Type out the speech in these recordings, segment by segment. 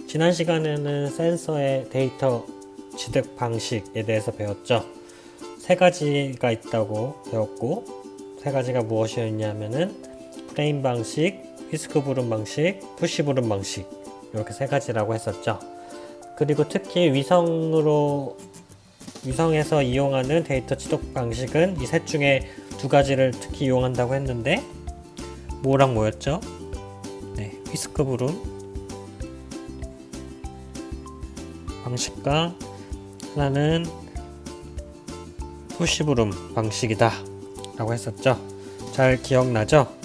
지난 시간에는 센서의 데이터 취득 방식에 대해서 배웠죠. 세 가지가 있다고 배웠고, 세 가지가 무엇이었냐면은 프레임 방식, 휘스크 부름 방식, 푸시 부름 방식, 이렇게 세 가지라고 했었죠. 그리고 특히 위성에서 이용하는 데이터 취득 방식은 이 셋 중에 두 가지를 특히 이용한다고 했는데, 뭐랑 뭐였죠? 네, 휘스크 부름 방식과 하나는 푸시 부름 방식이다 라고 했었죠. 잘 기억나죠?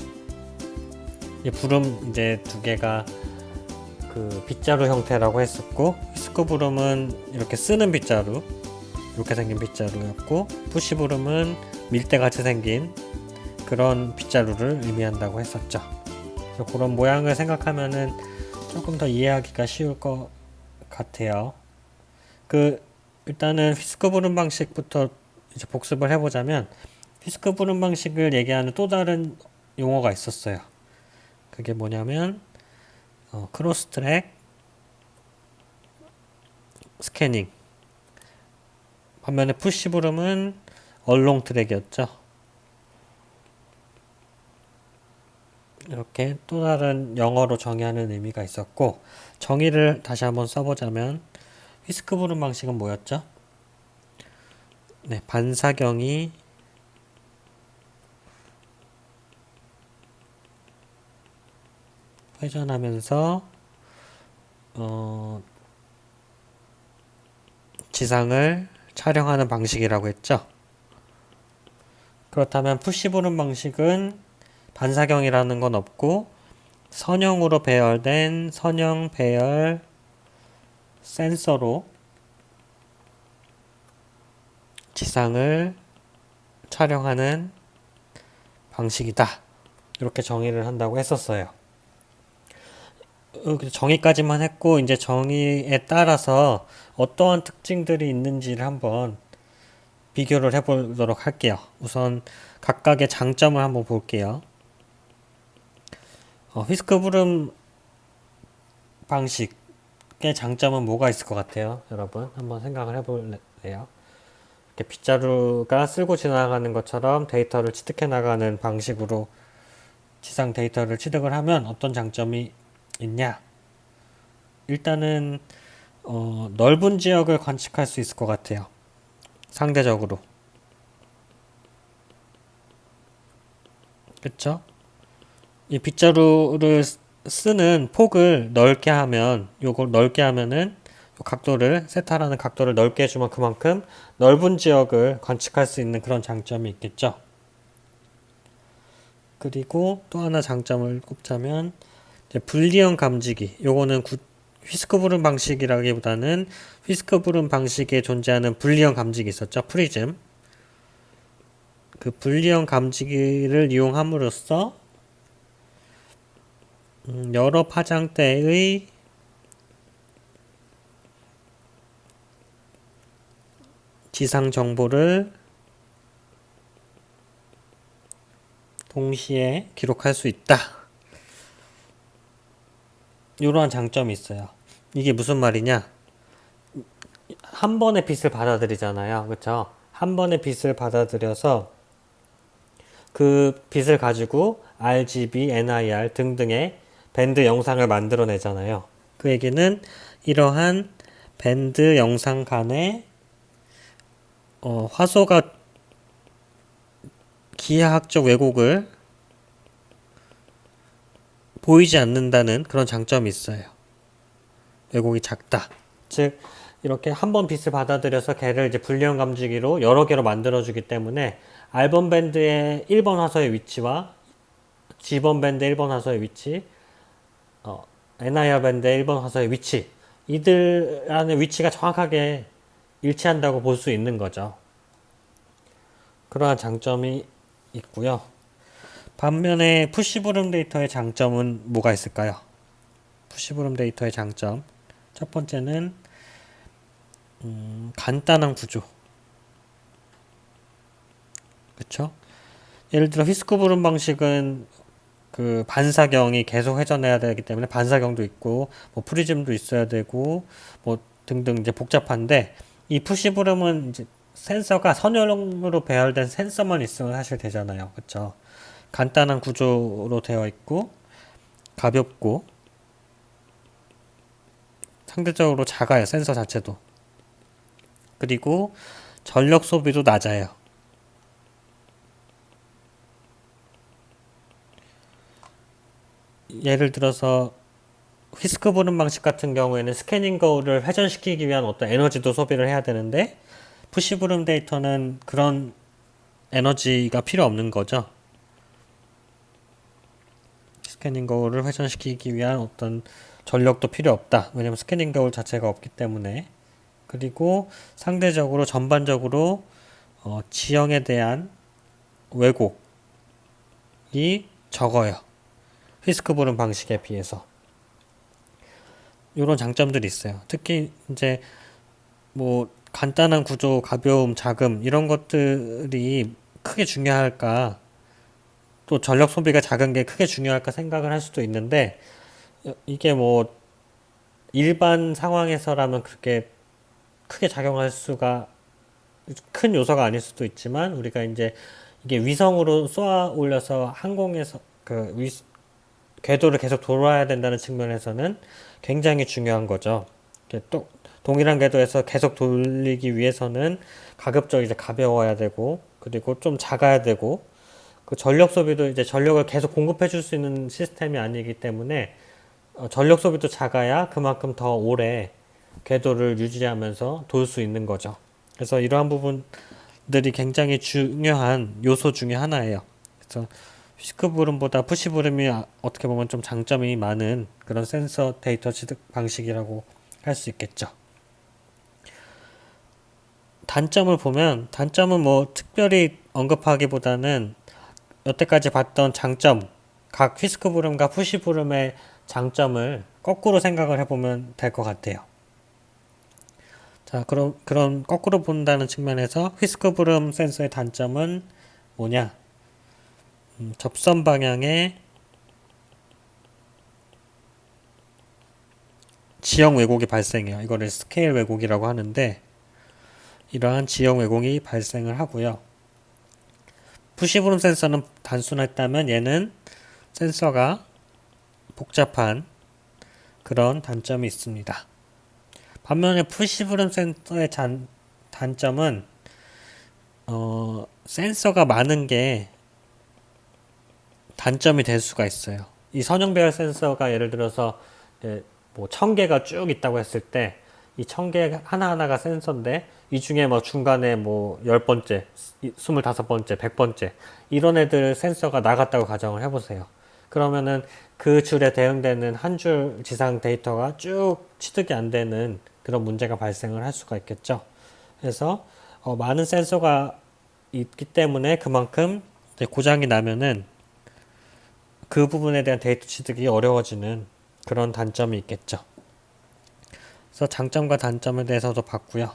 이 부름 이제 두 개가 그 빗자루 형태라고 했었고, 휘스크 부름은 이렇게 쓰는 빗자루, 이렇게 생긴 빗자루였고, 푸시 부름은 밀대같이 생긴 그런 빗자루를 의미한다고 했었죠. 그래서 그런 모양을 생각하면은 조금 더 이해하기가 쉬울 것 같아요. 일단은 휘스크 부름 방식부터 이제 복습을 해보자면, 휘스크 부름 방식을 얘기하는 또 다른 용어가 있었어요. 그게 뭐냐면 크로스 트랙 스캐닝. 반면에 푸시 부름은 얼롱 트랙이었죠. 이렇게 또 다른 영어로 정의하는 의미가 있었고, 정의를 다시 한번 써보자면 휘스크 부름 방식은 뭐였죠? 네, 반사경이 회전하면서 지상을 촬영하는 방식이라고 했죠. 그렇다면 푸시 부름 방식은 반사경이라는 건 없고 선형으로 배열된 선형 배열 센서로 지상을 촬영하는 방식이다. 이렇게 정의를 한다고 했었어요. 정의까지만 했고, 이제 정의에 따라서 어떠한 특징들이 있는지를 한번 비교를 해보도록 할게요. 우선 각각의 장점을 한번 볼게요. 휘스크 부름 방식의 장점은 뭐가 있을 것 같아요? 여러분 한번 생각을 해볼래요? 이렇게 빗자루가 쓸고 지나가는 것처럼 데이터를 취득해 나가는 방식으로 지상 데이터를 취득을 하면 어떤 장점이 있냐? 일단은 넓은 지역을 관측할 수 있을 것 같아요. 상대적으로. 그쵸? 이 빗자루를 쓰는 폭을 넓게 하면, 요걸 넓게 하면은 각도를, 세타라는 각도를 넓게 해주면 그만큼 넓은 지역을 관측할 수 있는 그런 장점이 있겠죠. 그리고 또 하나 장점을 꼽자면 불리형 감지기. 요거는 휘스크 부름 방식이라기보다는 휘스크 부름 방식에 존재하는 불리형 감지기 있었죠. 프리즘. 그 불리형 감지기를 이용함으로써 여러 파장대의 지상 정보를 동시에 기록할 수 있다. 이러한 장점이 있어요. 이게 무슨 말이냐? 한 번의 빛을 받아들이잖아요. 그렇죠? 한 번의 빛을 받아들여서 그 빛을 가지고 RGB, NIR 등등의 밴드 영상을 만들어내잖아요. 그 얘기는 이러한 밴드 영상 간의 화소가 기하학적 왜곡을 보이지 않는다는 그런 장점이 있어요. 왜곡이 작다. 즉 이렇게 한 번 빛을 받아들여서 걔를 이제 불리형 감지기로 여러 개로 만들어주기 때문에 R번 밴드의 1번 화소의 위치와 G번 밴드 1번 화소의 위치, NIR 밴드의 1번 화소의 위치, 이들 안의 위치가 정확하게 일치한다고 볼 수 있는 거죠. 그러한 장점이 있고요. 반면에 푸시브룸 데이터의 장점은 뭐가 있을까요? 푸시브룸 데이터의 장점. 첫 번째는 간단한 구조. 그쵸? 예를 들어 휘스크 부름 방식은 그 반사경이 계속 회전해야 되기 때문에 반사경도 있고 뭐 프리즘도 있어야 되고 뭐 등등 이제 복잡한데, 이 푸시브름은 이제 센서가 선형으로 배열된 센서만 있으면 사실 되잖아요. 그렇죠? 간단한 구조로 되어 있고 가볍고 상대적으로 작아요. 센서 자체도. 그리고 전력 소비도 낮아요. 예를 들어서 휘스크 부름 방식 같은 경우에는 스캐닝 거울을 회전시키기 위한 어떤 에너지도 소비를 해야 되는데, 푸시 부름 데이터는 그런 에너지가 필요 없는 거죠. 스캐닝 거울을 회전시키기 위한 어떤 전력도 필요 없다. 왜냐면 스캐닝 거울 자체가 없기 때문에. 그리고 상대적으로 전반적으로 지형에 대한 왜곡이 적어요. 휘스크 부름 방식에 비해서. 이런 장점들이 있어요. 특히 이제 뭐 간단한 구조, 가벼움, 자금 이런 것들이 크게 중요할까, 또 전력 소비가 작은 게 크게 중요할까 생각을 할 수도 있는데, 이게 뭐 일반 상황에서라면 그렇게 크게 작용할 수가 큰 요소가 아닐 수도 있지만, 우리가 이제 이게 위성으로 쏘아 올려서 항공에서 궤도를 계속 돌아야 된다는 측면에서는 굉장히 중요한 거죠. 또 동일한 궤도에서 계속 돌리기 위해서는 가급적 이제 가벼워야 되고, 그리고 좀 작아야 되고, 그 전력 소비도 이제 전력을 계속 공급해 줄 수 있는 시스템이 아니기 때문에 전력 소비도 작아야 그만큼 더 오래 궤도를 유지하면서 돌 수 있는 거죠. 그래서 이러한 부분들이 굉장히 중요한 요소 중에 하나예요. 그래서 휘스크브름보다 푸시브름이 어떻게 보면 좀 장점이 많은 그런 센서 데이터 취득 방식이라고 할 수 있겠죠. 단점을 보면, 단점은 뭐 특별히 언급하기보다는 여태까지 봤던 장점, 각 휘스크브름과 푸시브름의 장점을 거꾸로 생각을 해보면 될 것 같아요. 자, 그럼 그런 거꾸로 본다는 측면에서 휘스크브름 센서의 단점은 뭐냐? 접선 방향의 지형 왜곡이 발생해요. 이거를 스케일 왜곡이라고 하는데, 이러한 지형 왜곡이 발생을 하고요. 푸시브름 센서는 단순했다면, 얘는 센서가 복잡한 그런 단점이 있습니다. 반면에 푸시브름 센서의 단점은 센서가 많은 게 단점이 될 수가 있어요. 이 선형 배열 센서가 예를 들어서 뭐 1000개가 쭉 있다고 했을 때, 이 1000개 하나하나가 센서인데 이 중에 뭐 중간에 뭐 10번째, 25번째, 100번째 이런 애들 센서가 나갔다고 가정을 해보세요. 그러면은 그 줄에 대응되는 한 줄 지상 데이터가 쭉 취득이 안 되는 그런 문제가 발생을 할 수가 있겠죠. 그래서 많은 센서가 있기 때문에 그만큼 고장이 나면은 그 부분에 대한 데이터 취득이 어려워지는 그런 단점이 있겠죠. 그래서 장점과 단점에 대해서도 봤고요.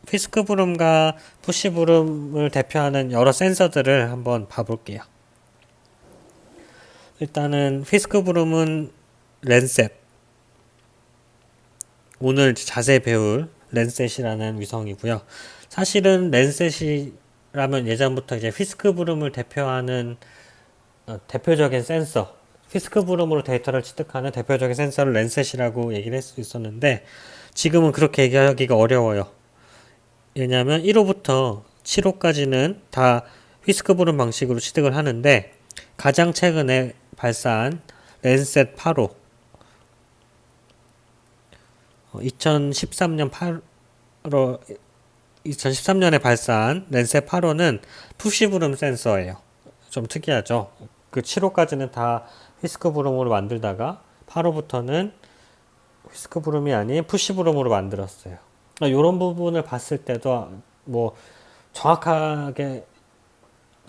휘스크브름과 푸시브름을 대표하는 여러 센서들을 한번 봐볼게요. 일단은 휘스크브름은 랜셋, 오늘 자세히 배울 랜셋이라는 위성이고요. 사실은 랜셋이라면 예전부터 이제 휘스크브름을 대표하는 대표적인 센서, 휘스크브름으로 데이터를 취득하는 대표적인 센서를 랜셋이라고 얘기를 할 수 있었는데, 지금은 그렇게 얘기하기가 어려워요. 왜냐하면 1호부터 7호까지는 다 휘스크브름 방식으로 취득을 하는데, 가장 최근에 발사한 랜셋 8호, 2013년 8월 2013년에 발사한 랜셋 8호는 푸시브름 센서예요. 좀 특이하죠. 그 7호까지는 다 휘스크브름으로 만들다가 8호부터는 휘스크브름이 아닌 푸시브름으로 만들었어요. 이런 부분을 봤을 때도 뭐 정확하게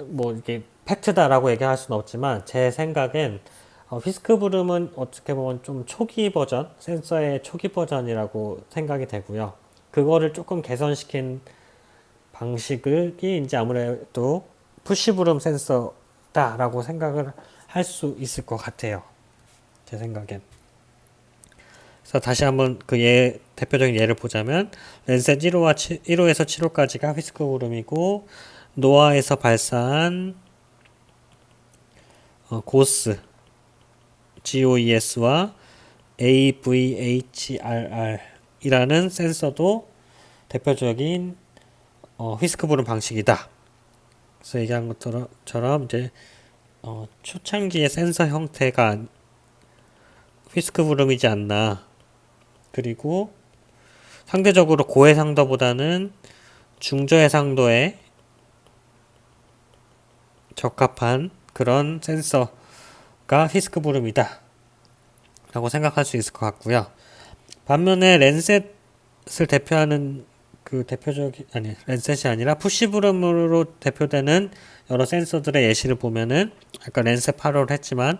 뭐 이게 팩트다라고 얘기할 수는 없지만, 제 생각엔 휘스크브름은 어떻게 보면 좀 초기 버전, 센서의 초기 버전이라고 생각이 되고요. 그거를 조금 개선시킨 방식이 이제 아무래도 푸시브름 센서다라고 생각을 할 수 있을 것 같아요. 제 생각엔. 그래서 다시 한번 대표적인 예를 보자면, 랜셋 1호에서 7호까지가 휘스크 구름이고, 노아에서 발사한 고스, GOES와 AVHRR 이라는 센서도 대표적인 휘스크 부름 방식이다. 그래서 얘기한 것처럼 이제 초창기의 센서 형태가 휘스크 부름이지 않나. 그리고 상대적으로 고해상도보다는 중저해상도에 적합한 그런 센서가 휘스크 부름이다 라고 생각할 수 있을 것 같고요. 반면에 랜셋을 대표하는 랜셋이 아니라 푸시브름으로 대표되는 여러 센서들의 예시를 보면은 아까 랜셋 8호를 했지만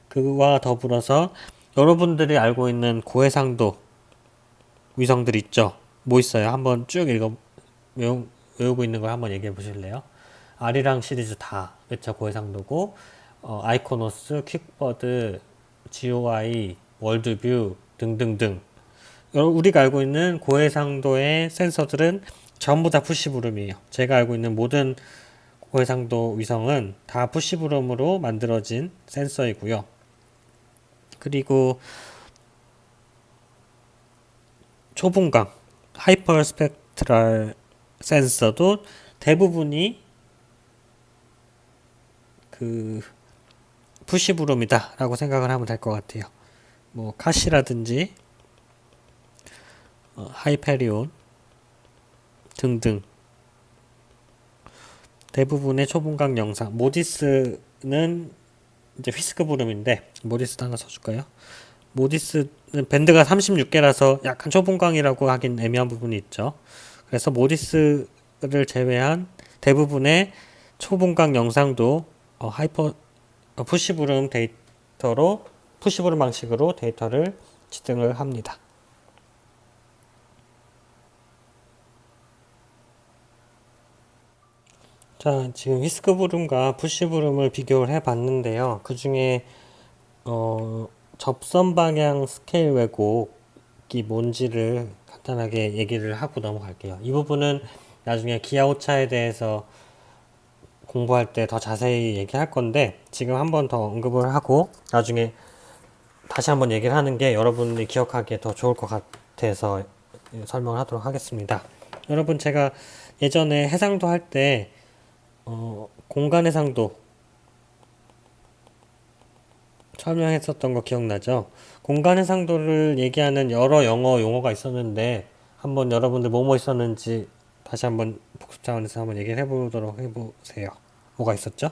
그와 더불어서 여러분들이 알고 있는 고해상도 위성들 있죠. 뭐 있어요? 한번 쭉 외우고 있는 걸 한번 얘기해 보실래요? 아리랑 시리즈 다 매차 고해상도고 아이코노스, 퀵버드, GOI, 월드뷰 등등등 우리가 알고 있는 고해상도의 센서들은 전부 다 푸시브룸이에요. 제가 알고 있는 모든 고해상도 위성은 다 푸시브룸으로 만들어진 센서이고요. 그리고 초분광, 하이퍼스펙트럴 센서도 대부분이 푸시브룸이다 라고 생각을 하면 될 것 같아요. 뭐 카시라든지 하이페리온 등등 대부분의 초분광 영상, 모디스는 이제 휘스크 부름인데 모디스도 하나 써줄까요? 모디스는 밴드가 36개라서 약간 초분광이라고 하긴 애매한 부분이 있죠. 그래서 모디스를 제외한 대부분의 초분광 영상도 푸시브룸 푸시브룸 방식으로 데이터를 지등을 합니다. 자, 지금 휘스크 부름과 푸시 부름을 비교를 해 봤는데요. 그 중에 접선 방향 스케일 왜곡이 뭔지를 간단하게 얘기를 하고 넘어갈게요. 이 부분은 나중에 기아 오차에 대해서 공부할 때 더 자세히 얘기할 건데 지금 한번 더 언급을 하고 나중에 다시 한번 얘기를 하는 게 여러분이 기억하기에 더 좋을 것 같아서 설명을 하도록 하겠습니다. 여러분 제가 예전에 해상도 할 때 공간 해상도 설명했었던 거 기억나죠? 공간 해상도를 얘기하는 여러 영어 용어가 있었는데 한번 여러분들 뭐뭐 있었는지 다시 한번 복습 차원에서 한번 얘기를 해보도록 해보세요. 뭐가 있었죠?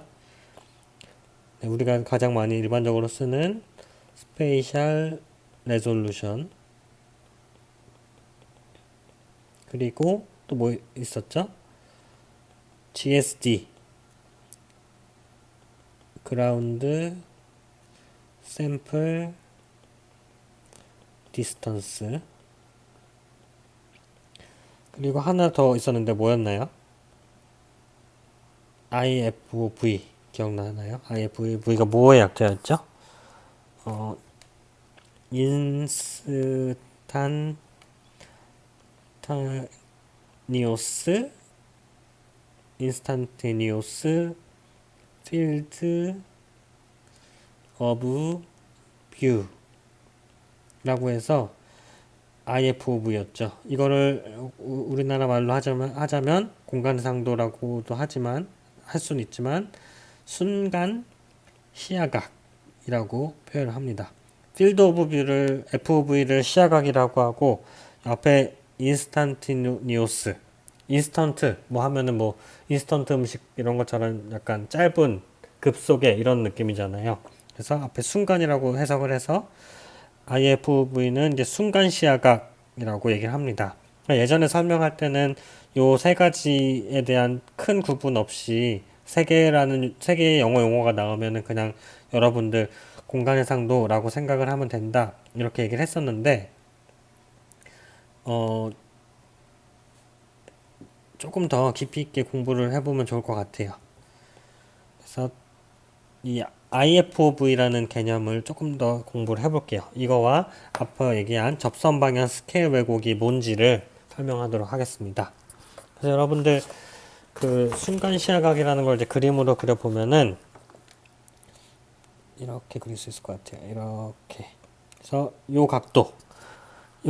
네, 우리가 가장 많이 일반적으로 쓰는 스페이셜 레졸루션 그리고 또 뭐 있었죠? GSD 그라운드 샘플 디스턴스 그리고 하나 더 있었는데 뭐였나요? IFV 기억나나요? IFV가 뭐의 약자였죠? 인스탄타니오스 필드 오브 뷰라고 해서 IFV였죠. 이거를 우리나라 말로 하자면 공간상도라고도 하지만 할 수는 있지만 순간 시야각이라고 표현을 합니다. 필드 오브 뷰를 FOV를 시야각이라고 하고 앞에 인스탄티니오스 인스턴트 뭐 하면은 뭐 인스턴트 음식 이런 것처럼 약간 짧은 급속에 이런 느낌이잖아요. 그래서 앞에 순간이라고 해석을 해서 IFV는 이제 순간 시야각이라고 얘기를 합니다. 예전에 설명할 때는 요 세 가지에 대한 큰 구분 없이 세 개의 영어 용어가 나오면은 그냥 여러분들 공간 해상도라고 생각을 하면 된다. 이렇게 얘기를 했었는데, 어, 조금 더 깊이 있게 공부를 해보면 좋을 것 같아요. 그래서 이 IFOV라는 개념을 조금 더 공부를 해볼게요. 이거와 앞서 얘기한 접선 방향 스케일 왜곡이 뭔지를 설명하도록 하겠습니다. 그래서 여러분들 그 순간 시야각이라는 걸 이제 그림으로 그려보면은 이렇게 그릴 수 있을 것 같아요. 이렇게. 그래서 요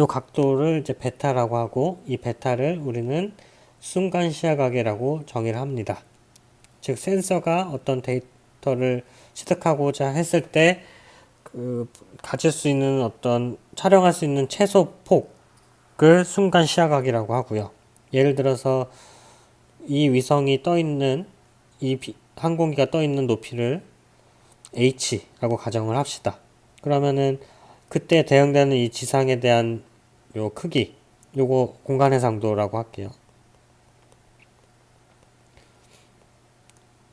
각도를 이제 베타라고 하고, 이 베타를 우리는 순간 시야각이라고 정의를 합니다. 즉 센서가 어떤 데이터를 취득하고자 했을 때 가질 수 있는 어떤 촬영할 수 있는 최소 폭을 순간 시야각이라고 하고요. 예를 들어서 이 위성이 떠 있는 항공기가 떠 있는 높이를 h라고 가정을 합시다. 그러면은 그때 대응되는 이 지상에 대한 요 크기, 요거 공간 해상도라고 할게요.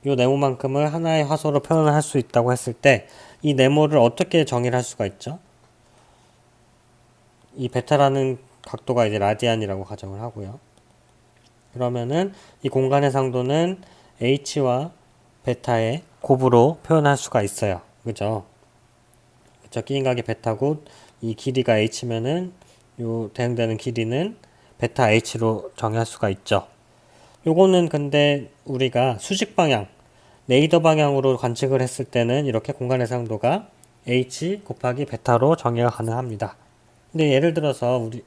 요 네모만큼을 하나의 화소로 표현을 할 수 있다고 했을 때 이 네모를 어떻게 정의를 할 수가 있죠? 이 베타라는 각도가 이제 라디안이라고 가정을 하고요. 그러면은 이 공간 해상도는 h와 베타의 곱으로 표현할 수가 있어요. 그죠? 그죠? 끼인각이 베타고 이 길이가 h면은 요 대응되는 길이는 베타 h로 정의할 수가 있죠. 요거는 근데 우리가 수직 방향, 레이더 방향으로 관측을 했을 때는 이렇게 공간 해상도가 h 곱하기 베타로 정의가 가능합니다. 근데 예를 들어서 우리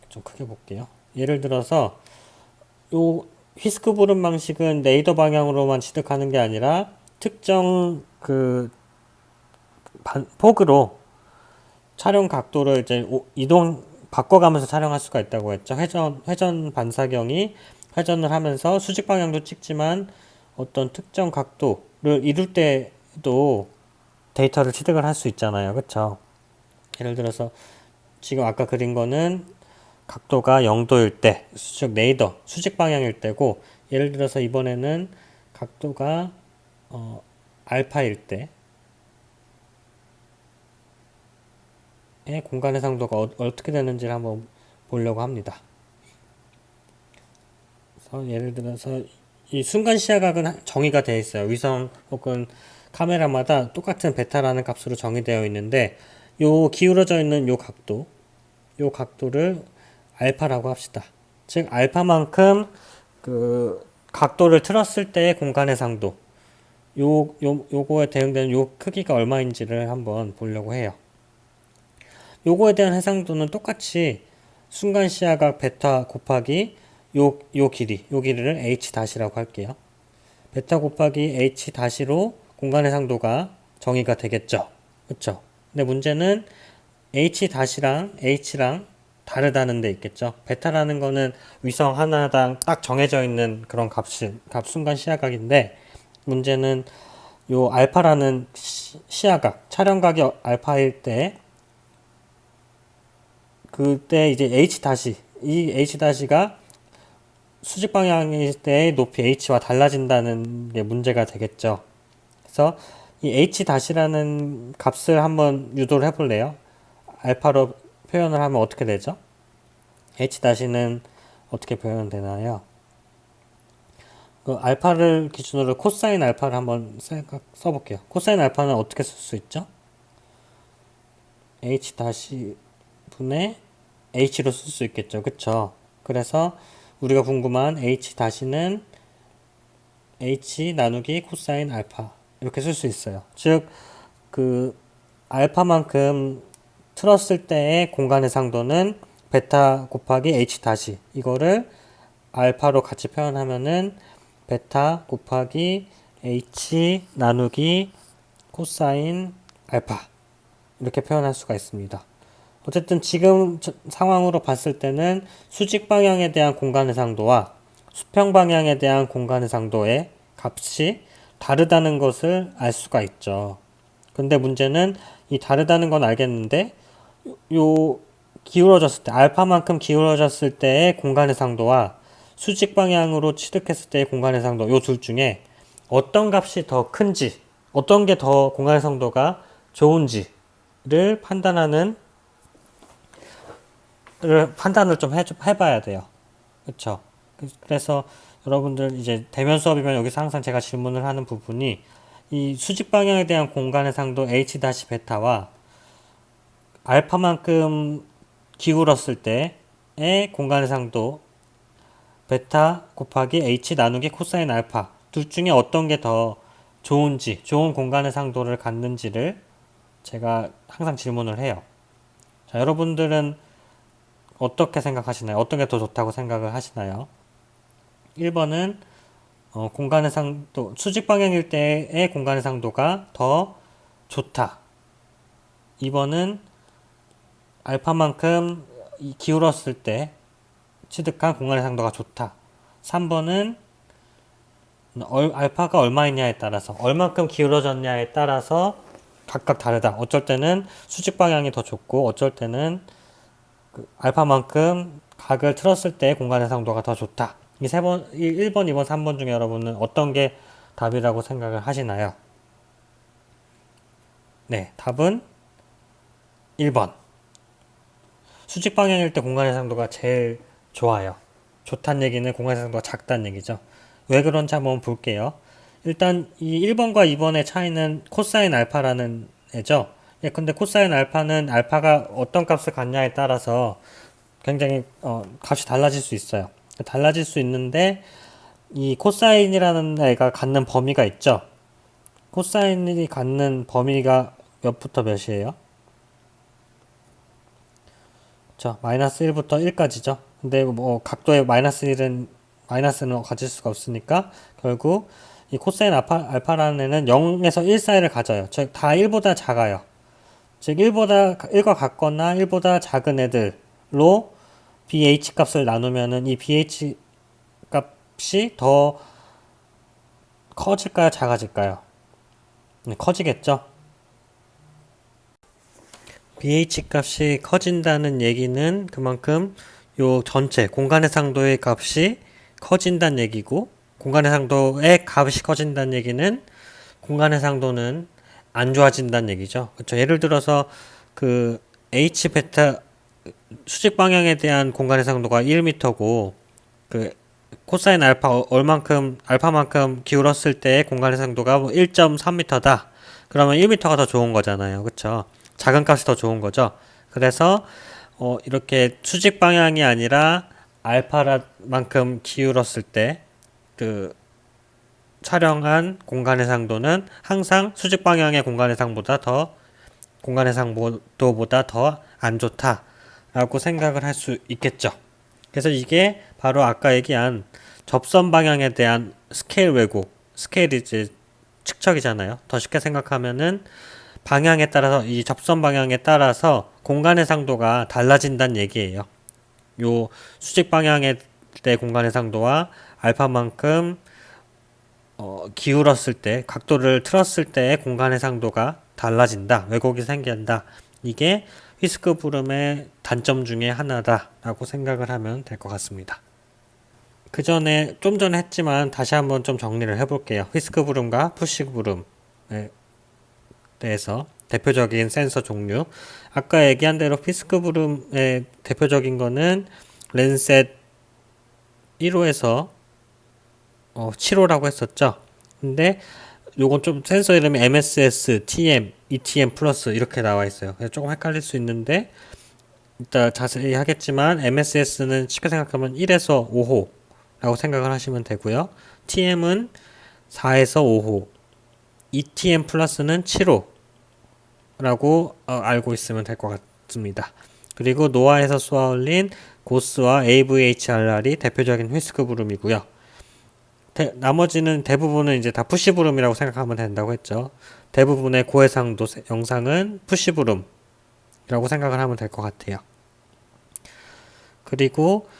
좀 크게 볼게요. 예를 들어서 요 휘스크 부름 방식은 레이더 방향으로만 취득하는 게 아니라 특정 폭으로 촬영 각도를 이제 이동 바꿔가면서 촬영할 수가 있다고 했죠. 회전 반사경이 회전을 하면서 수직 방향도 찍지만 어떤 특정 각도를 이룰 때도 데이터를 취득을 할 수 있잖아요. 그쵸? 예를 들어서 지금 아까 그린 거는 각도가 0도일 때, 즉 레이더, 수직 방향일 때고, 예를 들어서 이번에는 각도가 알파일 때의 공간 해상도가 어떻게 되는지를 한번 보려고 합니다. 그래서 예를 들어서 이 순간 시야각은 정의가 되어 있어요. 위성 혹은 카메라마다 똑같은 베타라는 값으로 정의되어 있는데, 요 기울어져 있는 요 각도를 알파라고 합시다. 즉 알파만큼 각도를 틀었을 때의 공간 해상도 요거에 대응되는 요 크기가 얼마인지를 한번 보려고 해요. 요거에 대한 해상도는 똑같이 순간 시야각 베타 곱하기 요 길이를 h-라고 할게요. 베타 곱하기 h-로 공간 해상도가 정의가 되겠죠. 그쵸? 근데 문제는 h-랑 h랑 다르다는 데 있겠죠. 베타라는 거는 위성 하나당 딱 정해져 있는 그런 값 순간 시야각인데, 문제는 요 알파라는 시야각, 촬영각이 알파일 때, 그때 이제 이 h-가 수직 방향일 때의 높이 h와 달라진다는 게 문제가 되겠죠. 그래서 이 h-라는 값을 한번 유도를 해볼래요? 알파로 표현을 하면 어떻게 되죠? h-는 어떻게 표현되나요? 그 알파를 기준으로 코사인 알파를 한번 써볼게요. 코사인 알파는 어떻게 쓸 수 있죠? h-분의 h로 쓸 수 있겠죠. 그쵸? 그래서 우리가 궁금한 h-는 h 나누기 코사인 알파 이렇게 쓸 수 있어요. 즉, 알파만큼 틀었을 때의 공간 해상도는 베타 곱하기 h 이거를 알파로 같이 표현하면은 베타 곱하기 h 나누기 코사인 알파 이렇게 표현할 수가 있습니다. 어쨌든 지금 상황으로 봤을 때는 수직 방향에 대한 공간 해상도와 수평 방향에 대한 공간 해상도의 값이 다르다는 것을 알 수가 있죠. 근데 문제는 이 다르다는 건 알겠는데 요 기울어졌을 때 알파만큼 기울어졌을 때의 공간 해상도와 수직 방향으로 취득했을 때의 공간 해상도 요 둘 중에 어떤 값이 더 큰지 어떤 게 더 공간 해상도가 좋은지를 판단을 좀 해봐야 돼요. 그렇죠? 그래서 여러분들 이제 대면 수업이면 여기서 항상 제가 질문을 하는 부분이 이 수직 방향에 대한 공간 해상도 h-베타와 알파만큼 기울었을 때의 공간 해상도 베타 곱하기 h 나누기 코사인 알파 둘 중에 어떤 게 더 좋은지, 좋은 공간 해상도를 갖는지를 제가 항상 질문을 해요. 자, 여러분들은 어떻게 생각하시나요? 어떤 게 더 좋다고 생각을 하시나요? 1번은 공간 해상도, 수직 방향일 때의 공간 해상도가 더 좋다. 2번은 알파만큼 기울었을 때 취득한 공간 해상도가 좋다. 3번은 알파가 얼마이냐에 따라서, 얼만큼 기울어졌냐에 따라서 각각 다르다. 어쩔 때는 수직 방향이 더 좋고, 어쩔 때는 알파만큼 각을 틀었을 때 공간 해상도가 더 좋다. 이 1번, 2번, 3번 중에 여러분은 어떤 게 답이라고 생각을 하시나요? 네, 답은 1번. 수직 방향일 때 공간 해상도가 제일 좋아요. 좋다는 얘기는 공간 해상도가 작다는 얘기죠. 왜 그런지 한번 볼게요. 일단 이 1번과 2번의 차이는 코사인 알파라는 애죠. 예, 근데 코사인 알파는 알파가 어떤 값을 갖냐에 따라서 굉장히 값이 달라질 수 있어요. 달라질 수 있는데 이 코사인이라는 애가 갖는 범위가 있죠. 코사인이 갖는 범위가 몇부터 몇이에요? 자, 마이너스 1부터 1까지죠. 근데 뭐 각도의 마이너스는 가질 수가 없으니까 결국 이 코사인 알파라는 애는 0에서 1 사이를 가져요. 즉 다 1보다 작아요. 즉 1과 같거나 1보다 작은 애들로 BH 값을 나누면은 이 BH 값이 더 커질까요? 작아질까요? 네, 커지겠죠? BH 값이 커진다는 얘기는 그만큼 요 전체 공간 해상도의 값이 커진다는 얘기고, 공간 해상도의 값이 커진다는 얘기는 공간 해상도는 안 좋아진다는 얘기죠. 그렇죠? 예를 들어서 그 H 베타 수직 방향에 대한 공간 해상도가 1m고 그 코사인 알파만큼 기울었을 때 공간 해상도가 1.3m다. 그러면 1m가 더 좋은 거잖아요. 그렇죠? 작은 값이 더 좋은 거죠. 그래서 이렇게 수직 방향이 아니라 알파만큼 기울었을 때 그 촬영한 공간 해상도는 항상 수직 방향의 공간 해상도보다 더 안 좋다라고 생각을 할 수 있겠죠. 그래서 이게 바로 아까 얘기한 접선 방향에 대한 스케일 왜곡, 스케일이 이제 측척이잖아요. 더 쉽게 생각하면은 방향에 따라서, 이 접선 방향에 따라서 공간 해상도가 달라진다는 얘기예요. 요 수직 방향의 때 공간 해상도와 알파만큼 기울었을 때, 각도를 틀었을 때의 공간 해상도가 달라진다. 왜곡이 생긴다. 이게 휘스크 브룸의 단점 중에 하나다라고 생각을 하면 될 것 같습니다. 좀 전에 했지만 다시 한번 좀 정리를 해볼게요. 휘스크 브룸과 푸시 브룸에 대해서 대표적인 센서 종류. 아까 얘기한 대로 휘스크 브룸의 대표적인 거는 랜셋 1호에서 7호라고 했었죠. 근데 요건 좀 센서 이름이 MSS, TM, ETM 플러스 이렇게 나와 있어요. 그래서 조금 헷갈릴 수 있는데 이따 자세히 하겠지만 MSS는 쉽게 생각하면 1에서 5호라고 생각을 하시면 되고요. TM은 4에서 5호, ETM 플러스는 7호라고 알고 있으면 될 것 같습니다. 그리고 노아에서 쏘아 올린 고스와 AVHRR이 대표적인 휘스크 브룸이고요. 나머지는 대부분은 이제 다 푸시 브룸이라고 생각하면 된다고 했죠. 대부분의 고해상도 영상은 푸시 브룸이라고 생각을 하면 될 것 같아요. 그리고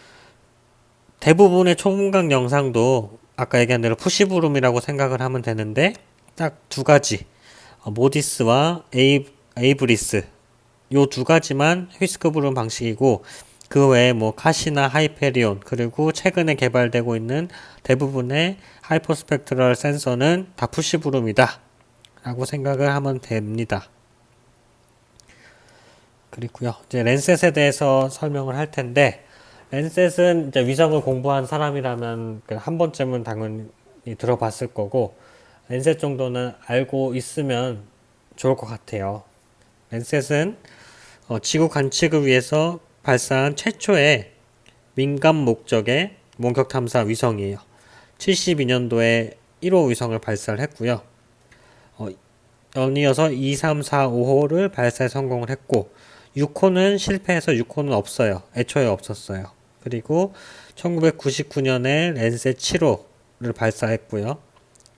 대부분의 초음각 영상도 아까 얘기한 대로 푸시 브룸이라고 생각을 하면 되는데 딱 두 가지, 모디스와 에이브리스 요 두 가지만 휘스크 브룸 방식이고, 그 외에 뭐 카시나 하이페리온, 그리고 최근에 개발되고 있는 대부분의 하이퍼스펙트럴 센서는 다 푸시 브룸이다 라고 생각을 하면 됩니다. 그리고요, 이제 랜셋에 대해서 설명을 할 텐데, 랜셋은 이제 위성을 공부한 사람이라면 한 번쯤은 당연히 들어봤을 거고, 랜셋 정도는 알고 있으면 좋을 것 같아요. 랜셋은 지구 관측을 위해서 발사한 최초의 민간 목적의 원격 탐사 위성이에요. 72년도에 1호 위성을 발사를 했고요. 연이어서 2, 3, 4, 5호를 발사에 성공을 했고 6호는 실패해서 6호는 없어요. 애초에 없었어요. 그리고 1999년에 랜셋 7호를 발사했고요.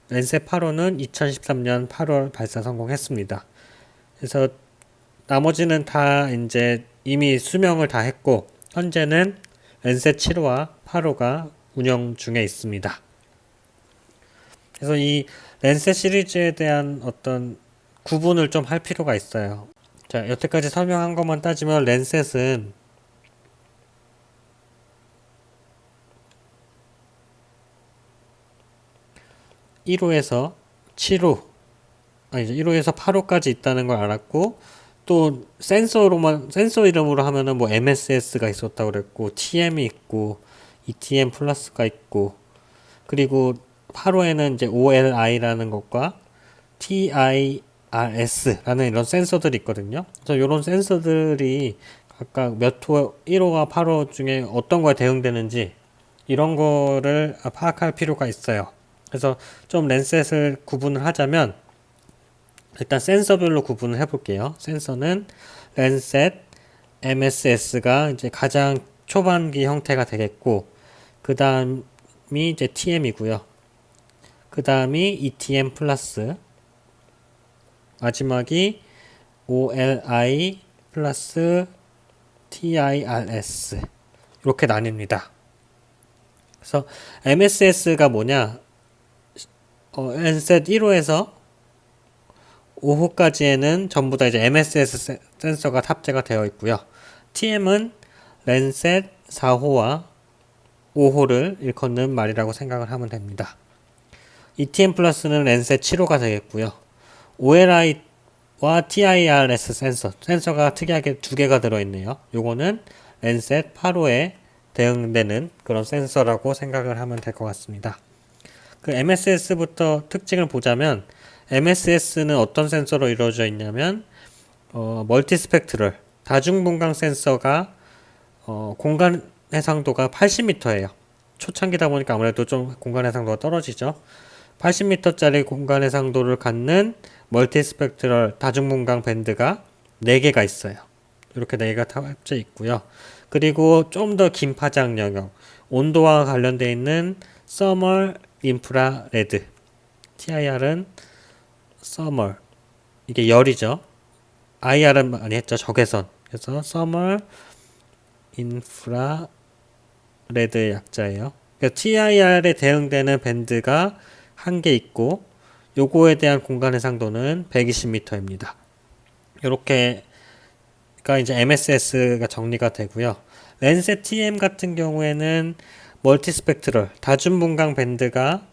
랜셋 8호는 2013년 8월 발사 성공했습니다. 그래서 나머지는 다 이제 이미 수명을 다 했고 현재는 랜셋 7호와 8호가 운영 중에 있습니다. 그래서 이 랜셋 시리즈에 대한 어떤 구분을 좀 할 필요가 있어요. 자, 여태까지 설명한 것만 따지면 랜셋은 1호에서 7호, 아니죠. 1호에서 8호까지 있다는 걸 알았고, 또 센서 이름으로 하면은 뭐 MSS가 있었다고 그랬고, TM이 있고, ETM 플러스가 있고, 그리고 8호에는 이제 OLI라는 것과 TIRS라는 이런 센서들이 있거든요. 그래서 이런 센서들이 각각 몇 호, 1호와 8호 중에 어떤 거에 대응되는지 이런 거를 파악할 필요가 있어요. 그래서 좀 랜셋을 구분을 하자면 일단 센서별로 구분을 해볼게요. 센서는 랜셋, MSS가 이제 가장 초반기 형태가 되겠고, 그 다음이 이제 TM이고요. 그 다음이 ETM 플러스, 마지막이 OLI 플러스 TIRS 이렇게 나뉩니다. 그래서 MSS가 뭐냐? 랜셋 1호에서 5호까지에는 전부 다 이제 MSS 센서가 탑재가 되어 있고요. TM은 랜셋 4호와 5호를 일컫는 말이라고 생각을 하면 됩니다. ETM 플러스는 랜셋 7호가 되겠고요. OLI와 TIRS 센서가 특이하게 두 개가 들어있네요. 요거는 랜셋 8호에 대응되는 그런 센서라고 생각을 하면 될 것 같습니다. 그 MSS부터 특징을 보자면 MSS는 어떤 센서로 이루어져 있냐면 멀티스펙트럴 다중분광 센서가 공간 해상도가 80m예요. 초창기다 보니까 아무래도 좀 공간 해상도가 떨어지죠. 80m짜리 공간 해상도를 갖는 멀티스펙트럴 다중분광 밴드가 4개가 있어요. 이렇게 4개가 탑재 있고요. 그리고 좀 더 긴 파장 영역, 온도와 관련되어 있는 서멀 인프라레드, TIR은 서멀, 이게 열이죠. IR은 많이 했죠. 적외선. 그래서 서멀 인프라레드의 약자예요. TIR에 대응되는 밴드가 1개 있고 요거에 대한 공간 해상도는 120m입니다. 요렇게가 이제 MSS가 정리가 되고요. 랜셋 TM 같은 경우에는 멀티스펙트럴 다중분광 밴드가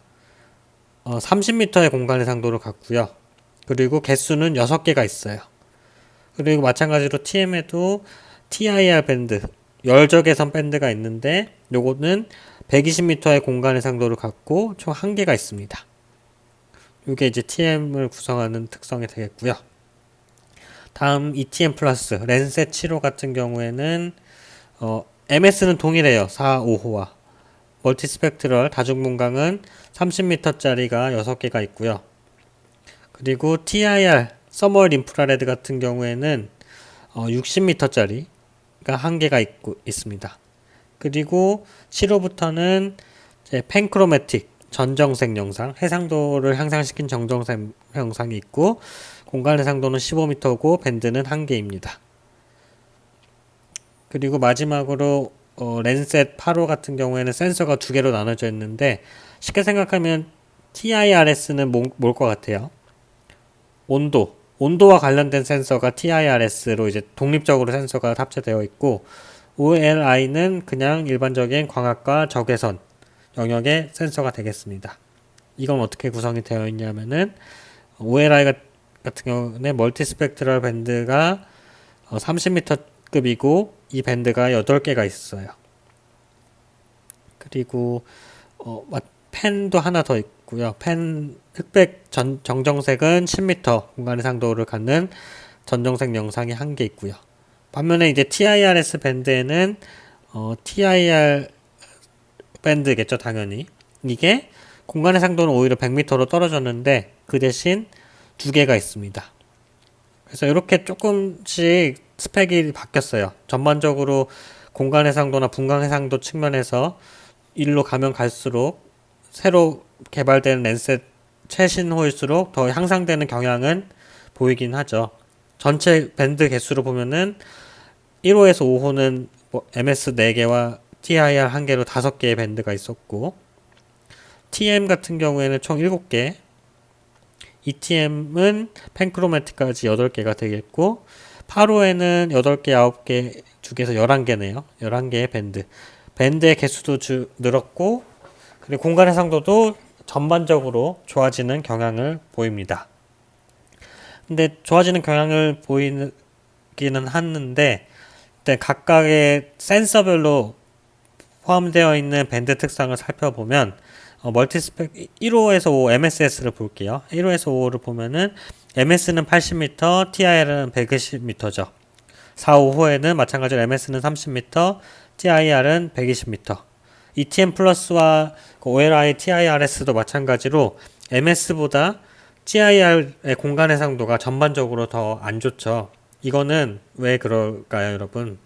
30m의 공간 해상도를 갖고요. 그리고 개수는 6개가 있어요. 그리고 마찬가지로 TM에도 TIR 밴드, 열적외선 밴드가 있는데 요거는 120m의 공간 해상도를 갖고 총 1개가 있습니다. 이게 이제 TM을 구성하는 특성이 되겠고요. 다음 ETM 플러스 랜셋 7호 같은 경우에는 MS는 동일해요. 4, 5호와 멀티스펙트럴 다중분광은 30m짜리가 6개가 있고요. 그리고 TIR 서멀 인프라레드 같은 경우에는 60m짜리가 1개가 있습니다. 그리고 7호부터는 팬크로매틱 전정색 영상, 해상도를 향상시킨 정정색 영상이 있고 공간 해상도는 15m고 밴드는 1개입니다. 그리고 마지막으로 랜셋 8호 같은 경우에는 센서가 2개로 나눠져 있는데 쉽게 생각하면 TIRS는 뭘 것 같아요? 온도와 관련된 센서가 TIRS로 이제 독립적으로 센서가 탑재되어 있고 OLI는 그냥 일반적인 광학과 적외선 영역의 센서가 되겠습니다. 이건 어떻게 구성이 되어 있냐면은 OLI 같은 경우는 멀티스펙트럴 밴드가 30m급이고 이 밴드가 8개가 있어요. 그리고 펜도 하나 더 있고요. 펜 흑백 정정색은 10m 공간의 상도를 갖는 전정색 영상이 한 개 있고요. 반면에 이제 TIRS 밴드에는 TIR 밴드겠죠, 당연히. 이게 공간의 상도는 오히려 100m로 떨어졌는데 그 대신 두 개가 있습니다. 그래서 이렇게 조금씩 스펙이 바뀌었어요. 전반적으로 공간 해상도나 분광 해상도 측면에서 일로 가면 갈수록 새로 개발된 렌셋 최신 호일수록 더 향상되는 경향은 보이긴 하죠. 전체 밴드 개수로 보면은 1호에서 5호는 MS 4개와 TIR 1개로 5개의 밴드가 있었고, TM 같은 경우에는 총 7개, ETM은 펜크로매틱까지 8개가 되겠고, 8호에는 8개, 9개, 2개에서 11개네요. 11개의 밴드. 밴드의 개수도 늘었고, 그리고 공간 해상도도 전반적으로 좋아지는 경향을 보입니다. 근데 좋아지는 경향을 보이기는 하는데, 일단 각각의 센서별로 포함되어 있는 밴드 특성을 살펴보면, 멀티스펙 1호에서 5 MSS를 볼게요. 1호에서 5호를 보면은 MS는 80m, TIR은 120m죠. 4, 5호에는 마찬가지로 MS는 30m, TIR은 120m. ETM 플러스와 OLI TIRS도 마찬가지로 MS보다 TIR의 공간 해상도가 전반적으로 더 안 좋죠. 이거는 왜 그럴까요, 여러분?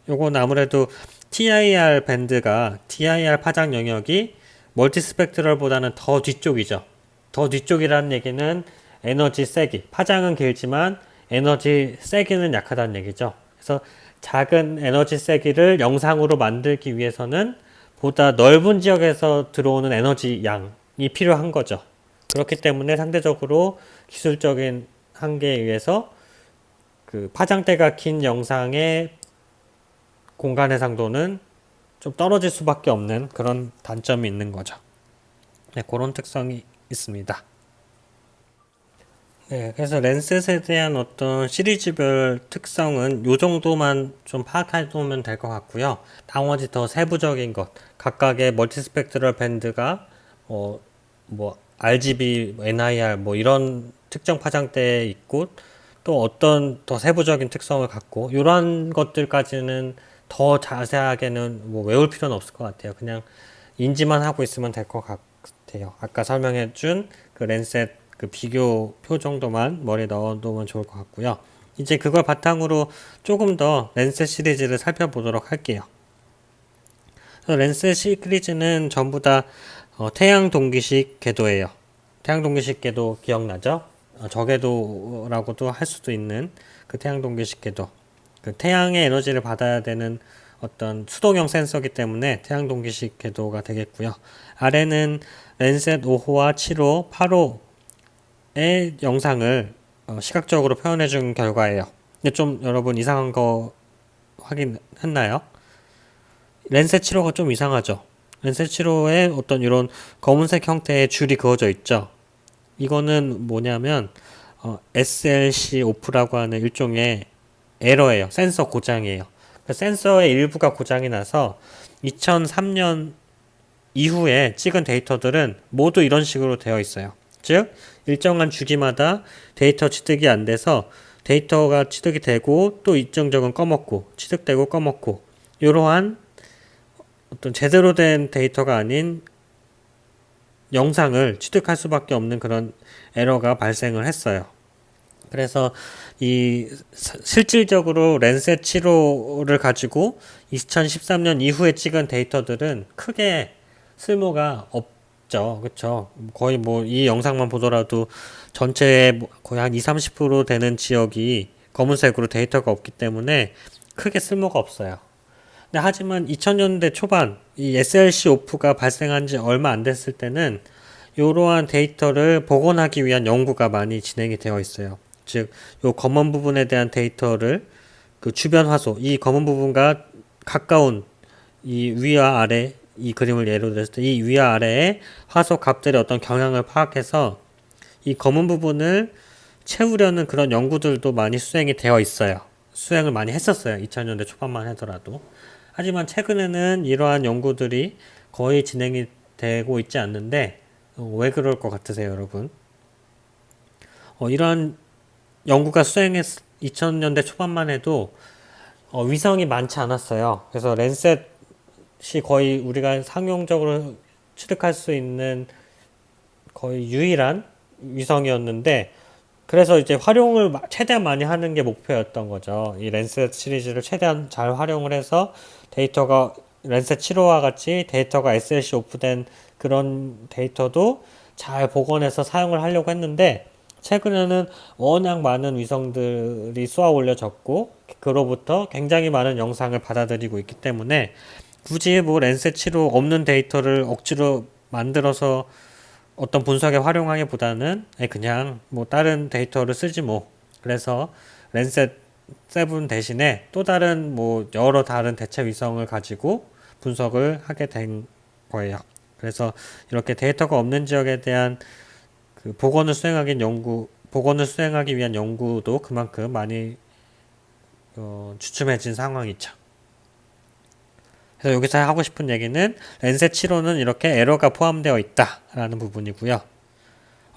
요건 아무래도 TIR 밴드가 TIR 파장 영역이 멀티스펙트럴보다는 더 뒤쪽이죠. 더 뒤쪽이라는 얘기는 에너지 세기, 파장은 길지만 에너지 세기는 약하다는 얘기죠. 그래서 작은 에너지 세기를 영상으로 만들기 위해서는 보다 넓은 지역에서 들어오는 에너지 양이 필요한 거죠. 그렇기 때문에 상대적으로 기술적인 한계에 의해서 그 파장대가 긴 영상의 공간 해상도는 좀 떨어질 수밖에 없는 그런 단점이 있는 거죠. 네, 그런 특성이 있습니다. 네, 그래서 렌셋에 대한 어떤 시리즈별 특성은 요 정도만 좀 파악해 두면 될 것 같고요. 나머지 더 세부적인 것, 각각의 멀티스펙트럴 밴드가 RGB, NIR 이런 특정 파장대에 있고 또 어떤 더 세부적인 특성을 갖고 이런 것들까지는 더 자세하게는 외울 필요는 없을 것 같아요. 그냥 인지만 하고 있으면 될 것 같아요. 아까 설명해준 그 렌셋 그 비교 표 정도만 머리에 넣어두면 좋을 것 같고요. 이제 그걸 바탕으로 조금 더 렌셋 시리즈를 살펴보도록 할게요. 렌셋 시리즈는 전부 다 태양 동기식 궤도예요. 태양 동기식 궤도 기억나죠? 저궤도라고도 할 수도 있는 그 태양 동기식 궤도. 그 태양의 에너지를 받아야 되는 어떤 수동형 센서기 때문에 태양 동기식 궤도가 되겠고요. 아래는 렌셋 5호와 7호, 8호의 영상을 시각적으로 표현해 준 결과예요. 근데 좀 여러분 이상한 거 확인했나요? 렌셋 7호가 좀 이상하죠? 렌셋 7호에 어떤 이런 검은색 형태의 줄이 그어져 있죠? 이거는 뭐냐면 SLC 오프라고 하는 일종의 에러예요. 센서 고장이에요. 센서의 일부가 고장이 나서 2003년 이후에 찍은 데이터들은 모두 이런 식으로 되어 있어요. 즉 일정한 주기마다 데이터 취득이 안 돼서 데이터가 취득이 되고 또 일정 적은 꺼먹고 취득되고 꺼먹고 이러한 어떤 제대로 된 데이터가 아닌 영상을 취득할 수밖에 없는 그런 에러가 발생을 했어요. 그래서 이 실질적으로 렌셋 7호를 가지고 2013년 이후에 찍은 데이터들은 크게 쓸모가 없죠. 그렇죠? 거의 이 영상만 보더라도 전체의 거의 한 20-30% 되는 지역이 검은색으로 데이터가 없기 때문에 크게 쓸모가 없어요. 근데 하지만 2000년대 초반 이 SLC 오프가 발생한 지 얼마 안 됐을 때는 이러한 데이터를 복원하기 위한 연구가 많이 진행이 되어 있어요. 즉, 요 검은 부분에 대한 데이터를 그 주변 화소, 이 검은 부분과 가까운 이 위와 아래, 이 그림을 예로 들었을 때 이 위와 아래의 화소 값들의 어떤 경향을 파악해서 이 검은 부분을 채우려는 그런 연구들도 많이 수행이 되어 있어요. 수행을 많이 했었어요. 2000년대 초반만 하더라도. 하지만 최근에는 이러한 연구들이 거의 진행이 되고 있지 않는데 왜 그럴 것 같으세요, 여러분? 이러한 연구가 수행했 2000년대 초반만 해도 위성이 많지 않았어요. 그래서 랜셋이 거의 우리가 상용적으로 취득할 수 있는 거의 유일한 위성이었는데 그래서 이제 활용을 최대한 많이 하는 게 목표였던 거죠. 이 랜셋 시리즈를 최대한 잘 활용을 해서 데이터가 랜셋 7호와 같이 데이터가 SLC 오프된 그런 데이터도 잘 복원해서 사용을 하려고 했는데 최근에는 워낙 많은 위성들이 쏘아 올려졌고 그로부터 굉장히 많은 영상을 받아들이고 있기 때문에 굳이 뭐 랜셋 7호 없는 데이터를 억지로 만들어서 어떤 분석에 활용하기보다는 그냥 뭐 다른 데이터를 쓰지 뭐. 그래서 랜셋 7 대신에 또 다른 뭐 여러 다른 대체 위성을 가지고 분석을 하게 된 거예요. 그래서 이렇게 데이터가 없는 지역에 대한 그 복원을 수행하기 위한 연구도 그만큼 많이 주춤해진 상황이죠. 그래서 여기서 하고 싶은 얘기는 랜셋 7호는 이렇게 에러가 포함되어 있다라는 부분이고요.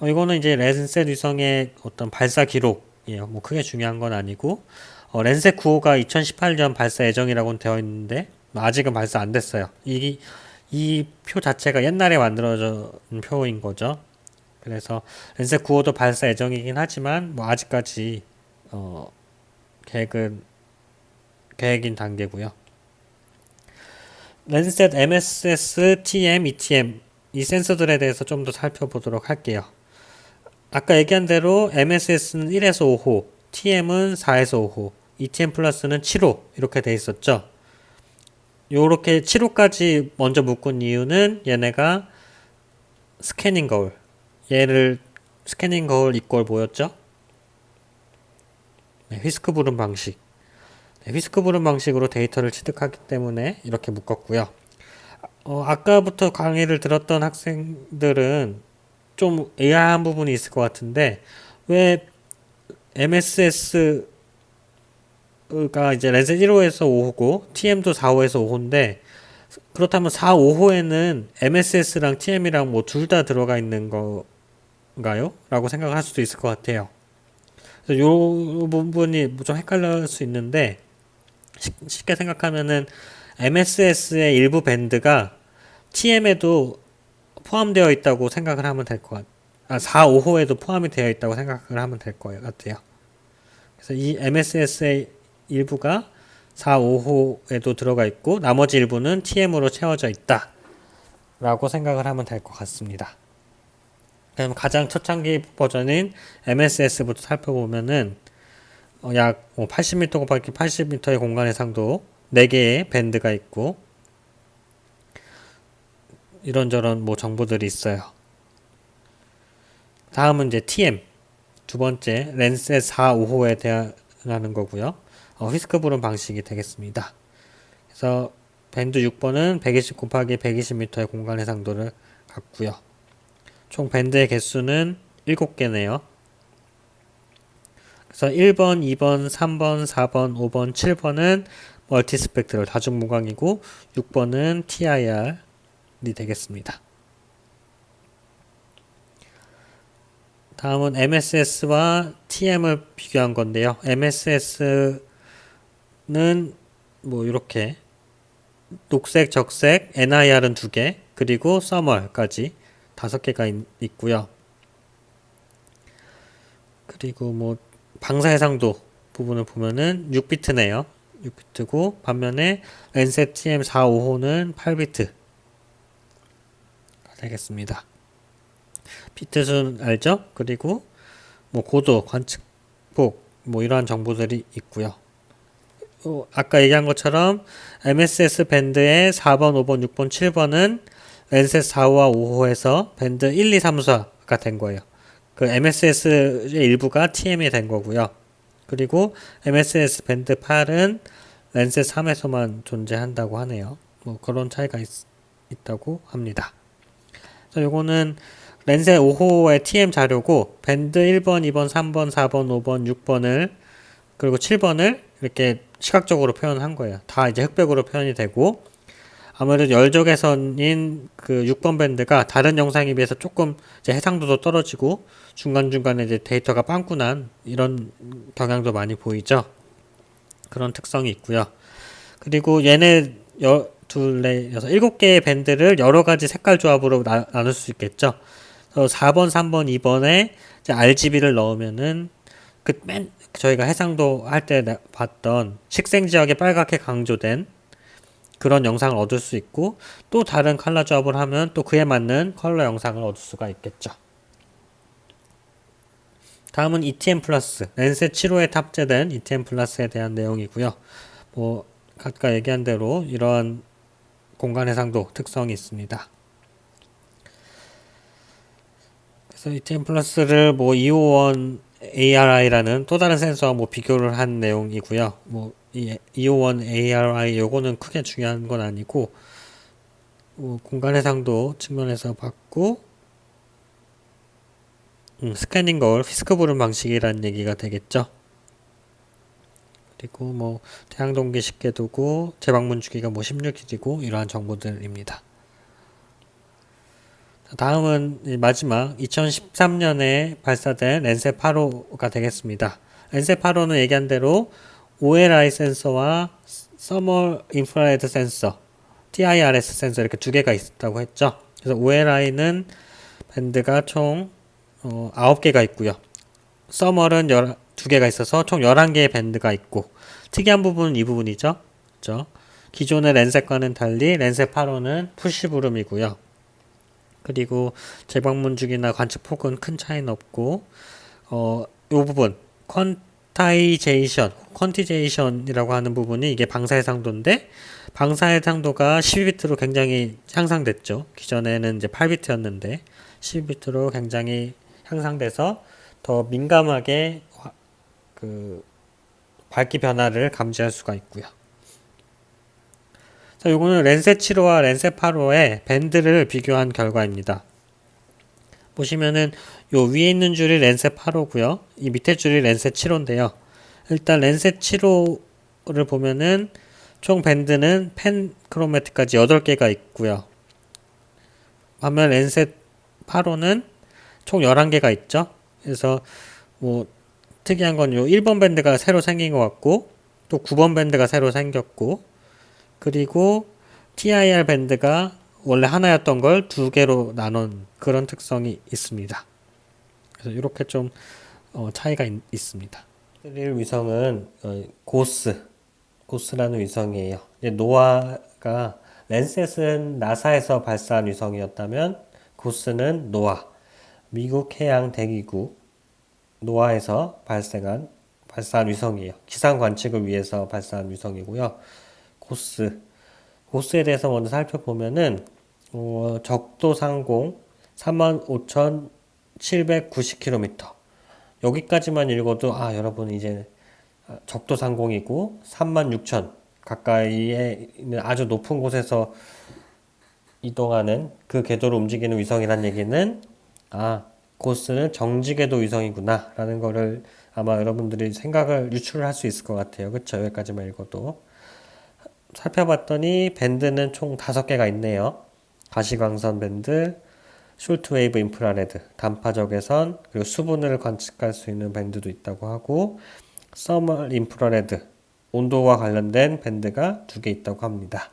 이거는 이제 랜셋 위성의 어떤 발사 기록이에요. 뭐 크게 중요한 건 아니고 랜셋 9호가 2018년 발사 예정이라고는 되어 있는데 아직은 발사 안 됐어요. 이 표 자체가 옛날에 만들어진 표인 거죠. 그래서 랜셋 9호도 발사 예정이긴 하지만 뭐 아직까지 계획인 단계고요. 랜셋 MSS, TM, ETM 이 센서들에 대해서 좀 더 살펴보도록 할게요. 아까 얘기한 대로 MSS는 1에서 5호, TM은 4에서 5호, ETM 플러스는 7호 이렇게 돼 있었죠. 요렇게 7호까지 먼저 묶은 이유는 얘네가 스캐닝 거울, 스캐닝 거울 이꼴 뭐였죠? 휘스크 부름 방식. 휘스크 부름 방식으로 데이터를 취득하기 때문에 이렇게 묶었고요. 아까부터 강의를 들었던 학생들은 좀 의아한 부분이 있을 것 같은데 왜 MSS가 이제 랜셋 1호에서 5호고 TM도 4호에서 5호인데 그렇다면 4, 5호에는 MSS랑 TM이랑 뭐 둘 다 들어가 있는 건가요? 라고 생각할 수도 있을 것 같아요. 그래서 요 부분이 좀 헷갈릴 수 있는데 쉽게 생각하면은 MSS의 일부 밴드가 TM에도 포함되어 있다고 생각을 하면 될 것 같아요. 4, 5호에도 포함이 되어 있다고 생각을 하면 될 것 같아요. 그래서 이 MSS의 일부가 4, 5호에도 들어가 있고 나머지 일부는 TM으로 채워져 있다 라고 생각을 하면 될 것 같습니다. 그럼 가장 초창기 버전인 MSS부터 살펴보면은 약 80m 곱하기 80m의 공간 해상도 4개의 밴드가 있고 이런저런 뭐 정보들이 있어요. 다음은 이제 TM 두 번째 랜셋 4, 5호에 대한 거고요. 휘스크 부름 방식이 되겠습니다. 그래서 밴드 6번은 120 곱하기 120m의 공간 해상도를 갖고요. 총 밴드의 개수는 7개네요. 그래서 1번, 2번, 3번, 4번, 5번, 7번은 멀티스펙트럴 다중무광이고 6번은 TIR이 되겠습니다. 다음은 MSS와 TM을 비교한 건데요. MSS는 뭐 이렇게 녹색, 적색, NIR은 2개, 그리고 서멀까지 5개가 있고요. 그리고 뭐 방사해상도 부분을 보면은 6비트네요. 6비트고 반면에 랜셋 TM 4, 5호는 8비트가 되겠습니다. 비트수는 알죠? 그리고 뭐 고도, 관측폭 뭐 이러한 정보들이 있고요. 아까 얘기한 것처럼 MSS 밴드의 4번, 5번, 6번, 7번은 랜셋 4호와 5호에서 밴드 1, 2, 3, 4가 된 거예요. 그 MSS의 일부가 TM이 된 거고요. 그리고 MSS 밴드 8은 랜셋 3에서만 존재한다고 하네요. 뭐 그런 차이가 있다고 합니다. 그래서 요거는 랜셋 5호의 TM 자료고 밴드 1번, 2번, 3번, 4번, 5번, 6번을 그리고 7번을 이렇게 시각적으로 표현한 거예요. 다 이제 흑백으로 표현이 되고, 아무래도 열적외선인 그 6번 밴드가 다른 영상에 비해서 조금 이제 해상도도 떨어지고 중간중간에 이제 데이터가 빵꾸 난 이런 경향도 많이 보이죠. 그런 특성이 있고요. 그리고 얘네 둘, 여섯, 7개의 밴드를 여러 가지 색깔 조합으로 나눌 수 있겠죠. 그래서 4번, 3번, 2번에 이제 RGB를 넣으면은 저희가 해상도 할 때 봤던 식생 지역에 빨갛게 강조된 그런 영상을 얻을 수 있고, 또 다른 컬러 조합을 하면 또 그에 맞는 컬러 영상을 얻을 수가 있겠죠. 다음은 ETM 플러스, 렌세 7호에 탑재된 ETM 플러스에 대한 내용이고요. 뭐 아까 얘기한 대로 이러한 공간 해상도 특성이 있습니다. 그래서 ETM 플러스를 뭐 251 ARI라는 또 다른 센서와 뭐 비교를 한 내용이고요. 뭐 이 251 ARI 요거는 크게 중요한 건 아니고, 뭐 공간 해상도 측면에서 봤고, 스캐닝 거울 피스크 부름 방식이라는 얘기가 되겠죠. 그리고 뭐 태양 동기 식궤도고 재방문 주기가 뭐 16일이고 이러한 정보들입니다. 다음은 마지막 2013년에 발사된 렌세 8호가 되겠습니다. 렌세 8호는 얘기한 대로 OLI 센서와 서멀 인프라레드 센서, TIRS 센서 이렇게 두 개가 있다고 했죠. 그래서 OLI는 밴드가 총 9개가 있고요. 서멀은 2개가 있어서 총 11개의 밴드가 있고, 특이한 부분은 이 부분이죠. 그렇죠? 기존의 렌셋과는 달리 렌셋 8호는 푸시 부름이고요. 그리고 재방문 주기나 관측 폭은 큰 차이는 없고, 요 부분 퀀티제이션이라고 하는 부분이 이게 방사해상도인데, 방사해상도가 12비트로 굉장히 향상됐죠. 기존에는 이제 8비트였는데 12비트로 굉장히 향상돼서 더 민감하게 그 밝기 변화를 감지할 수가 있고요. 자, 요거는 렌셋 7호와 렌셋 8호의 밴드를 비교한 결과입니다. 보시면은 요 위에 있는 줄이 렌셋 8호고요. 이 밑에 줄이 렌셋 7호인데요. 일단 렌셋 7호를 보면은 총 밴드는 펜 크로매트까지 8개가 있고요. 반면 렌셋 8호는 총 11개가 있죠. 그래서 뭐 특이한 건 요 1번 밴드가 새로 생긴 것 같고, 또 9번 밴드가 새로 생겼고, 그리고 TIR 밴드가 원래 하나였던 걸 2개로 나눈 그런 특성이 있습니다. 그래서 이렇게 좀 차이가 있습니다. 드릴 위성은 고스라는 위성이에요. 이제 노아가 렌셋은 나사에서 발사한 위성이었다면 고스는 노아, 미국 해양 대기국 노아에서 발사한 위성이에요. 기상 관측을 위해서 발사한 위성이고요. 고스에 대해서 먼저 살펴보면은 적도 상공 35,790km. 여기까지만 읽어도 여러분 이제 적도 상공이고 36,000 가까이에 있는 아주 높은 곳에서 이동하는 그 궤도로 움직이는 위성이란 얘기는 고스는 정지궤도 위성이구나 라는 거를 아마 여러분들이 생각을 유출을 할 수 있을 것 같아요. 그쵸? 여기까지만 읽어도. 살펴봤더니 밴드는 총 5개가 있네요. 가시광선 밴드, 숄트웨이브 인프라레드, 단파적외선, 그리고 수분을 관측할 수 있는 밴드도 있다고 하고, 서멀 인프라레드, 온도와 관련된 밴드가 2개 있다고 합니다.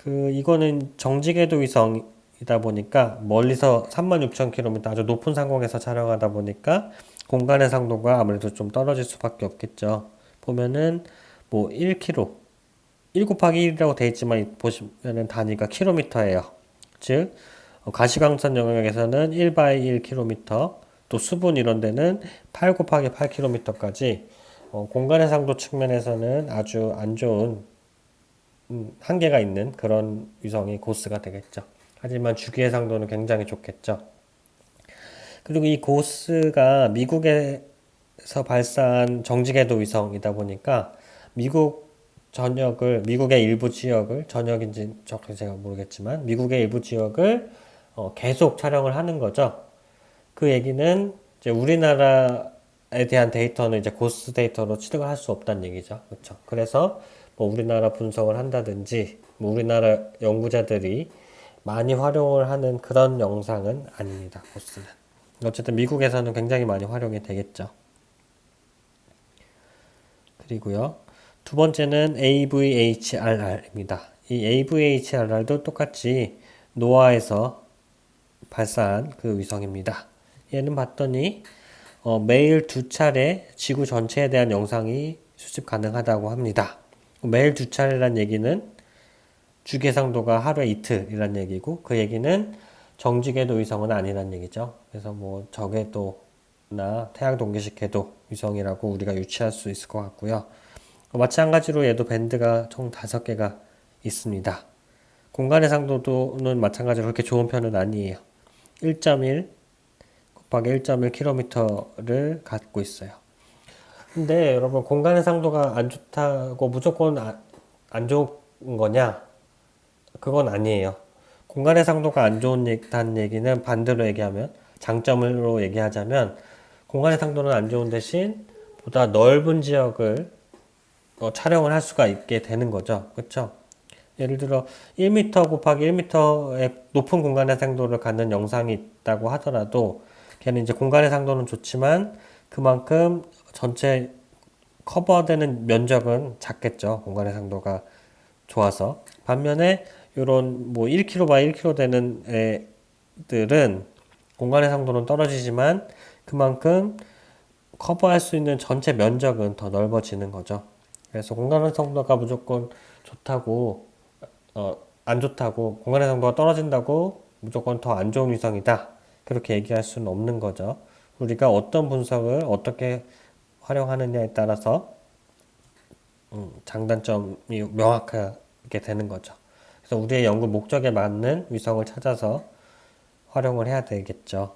이거는 정지궤도 위성이다 보니까 멀리서 36,000km 아주 높은 상공에서 촬영하다 보니까 공간 해상도가 아무래도 좀 떨어질 수밖에 없겠죠. 보면은 뭐 1km, 1 곱하기 1이라고 되어 있지만 보시면은 단위가 킬로미터예요. 즉 가시광선 영역에서는 1 바이 1km, 또 수분 이런 데는 8 곱하기 8km까지 공간 해상도 측면에서는 아주 안 좋은 한계가 있는 그런 위성이 고스가 되겠죠. 하지만 주기 해상도는 굉장히 좋겠죠. 그리고 이 고스가 미국에서 발사한 정지궤도 위성이다 보니까 미국의 일부 지역을, 전역인지 정확히 제가 모르겠지만 미국의 일부 지역을 계속 촬영을 하는 거죠. 그 얘기는 이제 우리나라에서 대한 데이터는 이제 고스 데이터로 취득을 할 수 없다는 얘기죠. 그렇죠. 그래서 뭐 우리나라 분석을 한다든지 뭐 우리나라 연구자들이 많이 활용을 하는 그런 영상은 아닙니다. 고스는. 어쨌든 미국에서는 굉장히 많이 활용이 되겠죠. 그리고요. 두 번째는 AVHRR입니다. 이 AVHRR도 똑같이 노아에서 발사한 그 위성입니다. 얘는 봤더니 매일 2차례 지구 전체에 대한 영상이 수집 가능하다고 합니다. 매일 2차례란 얘기는 주계상도가 하루에 이틀이란 얘기고, 그 얘기는 정지궤도 위성은 아니란 얘기죠. 그래서 뭐 저궤도나 태양 동기식 궤도 위성이라고 우리가 유추할 수 있을 것 같고요. 마찬가지로 얘도 밴드가 총 5개가 있습니다. 공간의 상도도는 마찬가지로 그렇게 좋은 편은 아니에요. 1.1 곱하기 1.1km를 갖고 있어요. 근데 여러분, 공간의 상도가 안 좋다고 무조건 안 좋은 거냐? 그건 아니에요. 공간의 상도가 안 좋다는 얘기는 반대로 얘기하면, 장점으로 얘기하자면 공간의 상도는 안 좋은 대신 보다 넓은 지역을 촬영을 할 수가 있게 되는 거죠. 그렇죠? 예를 들어 1m 곱하기 1m의 높은 공간의 상도를 갖는 영상이 있다고 하더라도 걔는 이제 공간의 상도는 좋지만 그만큼 전체 커버되는 면적은 작겠죠. 공간의 상도가 좋아서. 반면에 이런 뭐 1km by 1km 되는 애들은 공간의 상도는 떨어지지만 그만큼 커버할 수 있는 전체 면적은 더 넓어지는 거죠. 그래서 공간의 상도가 무조건 좋다고 안 좋다고, 공간의 상도가 떨어진다고 무조건 더 안 좋은 위성이다, 그렇게 얘기할 수는 없는 거죠. 우리가 어떤 분석을 어떻게 활용하느냐에 따라서 장단점이 명확하게 되는 거죠. 그래서 우리의 연구 목적에 맞는 위성을 찾아서 활용을 해야 되겠죠.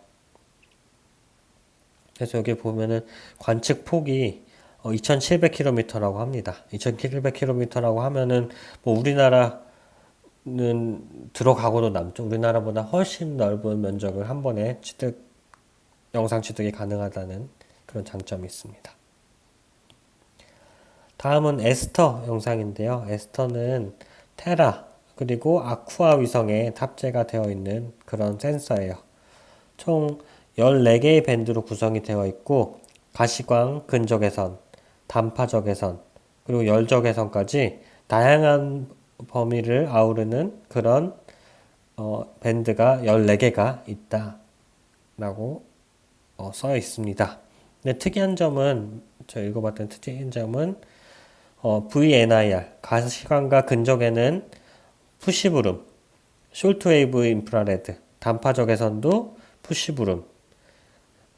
그래서 여기 보면은 관측 폭이 2,700km라고 합니다. 2,700km라고 하면은 뭐 우리나라는 들어가고도 남죠. 우리나라보다 훨씬 넓은 면적을 한 번에 영상 취득이 가능하다는 그런 장점이 있습니다. 다음은 에스터 영상인데요. 에스터는 테라 그리고 아쿠아 위성에 탑재가 되어 있는 그런 센서예요. 총 14개의 밴드로 구성이 되어 있고 가시광 근적외선, 단파적외선, 그리고 열적외선까지 다양한 범위를 아우르는 그런 밴드가 14개가 있다라고 써 있습니다. 근데 특이한 점은, 제가 읽어봤던 특이한 점은 VNIR, 가시광과 근적에는 푸시브룸, 숄트웨이브 인프라레드, 단파적외선도 푸시브룸.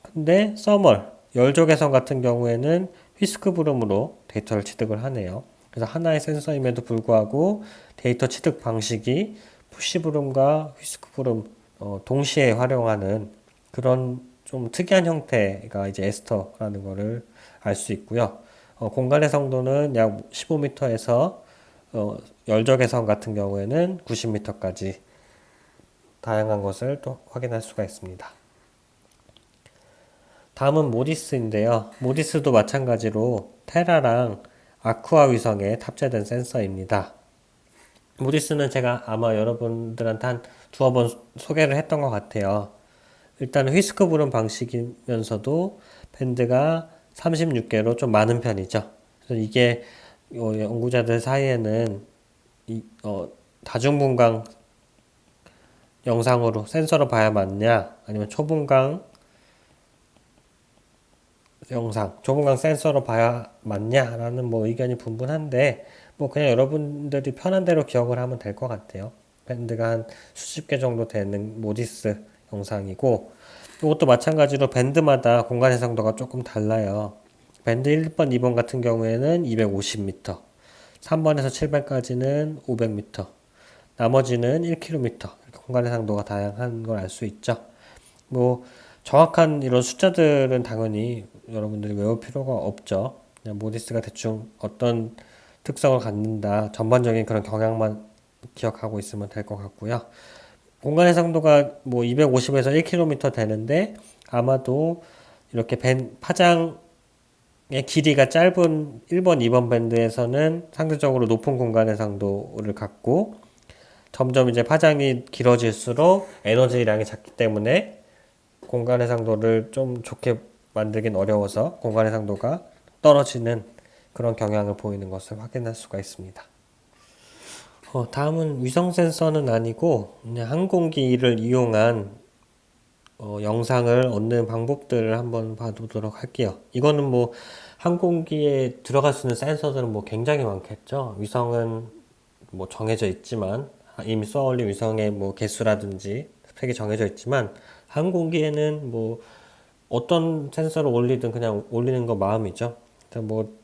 근데 서멀, 열적외선 같은 경우에는 휘스크브룸으로 데이터를 취득을 하네요. 그래서 하나의 센서임에도 불구하고 데이터 취득 방식이 푸시브룸과 휘스크브룸 동시에 활용하는 그런 좀 특이한 형태가 이제 에스터라는 거를 알 수 있고요. 공간의 성도는 약 15m에서 열적외선 같은 경우에는 90m까지 다양한 것을 또 확인할 수가 있습니다. 다음은 모디스인데요. 모디스도 마찬가지로 테라랑 아쿠아 위성에 탑재된 센서입니다. 모디스는 제가 아마 여러분들한테 한 두어 번 소개를 했던 것 같아요. 일단 휘스크 부름 방식이면서도 밴드가 36개로 좀 많은 편이죠. 그래서 이게 연구자들 사이에는 다중분광 영상으로 센서로 봐야 맞냐, 아니면 초분광 영상, 초분광 센서로 봐야 맞냐라는 뭐 의견이 분분한데, 뭐 그냥 여러분들이 편한 대로 기억을 하면 될 것 같아요. 밴드가 한 수십 개 정도 되는 모디스 영상이고, 이것도 마찬가지로 밴드마다 공간 해상도가 조금 달라요. 밴드 1번, 2번 같은 경우에는 250m, 3번에서 7번까지는 500m, 나머지는 1km. 이렇게 공간 해상도가 다양한 걸 알 수 있죠. 뭐 정확한 이런 숫자들은 당연히 여러분들이 외울 필요가 없죠. 그냥 모디스가 대충 어떤 특성을 갖는다, 전반적인 그런 경향만 기억하고 있으면 될 것 같고요. 공간 해상도가 뭐 250에서 1km 되는데 아마도 이렇게 파장 길이가 짧은 1번, 2번 밴드에서는 상대적으로 높은 공간 해상도를 갖고 점점 이제 파장이 길어질수록 에너지량이 작기 때문에 공간 해상도를 좀 좋게 만들긴 어려워서 공간 해상도가 떨어지는 그런 경향을 보이는 것을 확인할 수가 있습니다. 다음은 위성 센서는 아니고 그냥 항공기를 이용한 영상을 얻는 방법들을 한번 봐보도록 할게요. 이거는 뭐 항공기에 들어갈 수 있는 센서들은 뭐 굉장히 많겠죠. 위성은 뭐 정해져 있지만 이미 쏘아올린 위성의 뭐 개수라든지 스펙이 정해져 있지만 항공기에는 뭐 어떤 센서를 올리든 그냥 올리는 거 마음이죠. 그래서 뭐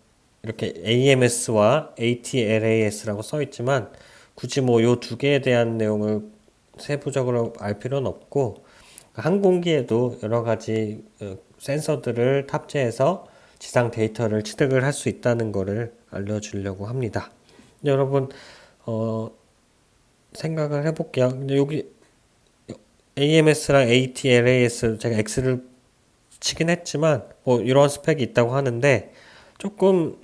이렇게 AMS와 ATLAS라고 써 있지만 굳이 뭐 요 두 개에 대한 내용을 세부적으로 알 필요는 없고 항공기에도 여러 가지 센서들을 탑재해서 지상 데이터를 취득을 할 수 있다는 것을 알려주려고 합니다. 여러분 생각을 해볼게요. 근데 여기 AMS랑 ATLAS 제가 X를 치긴 했지만 뭐 이런 스펙이 있다고 하는데 조금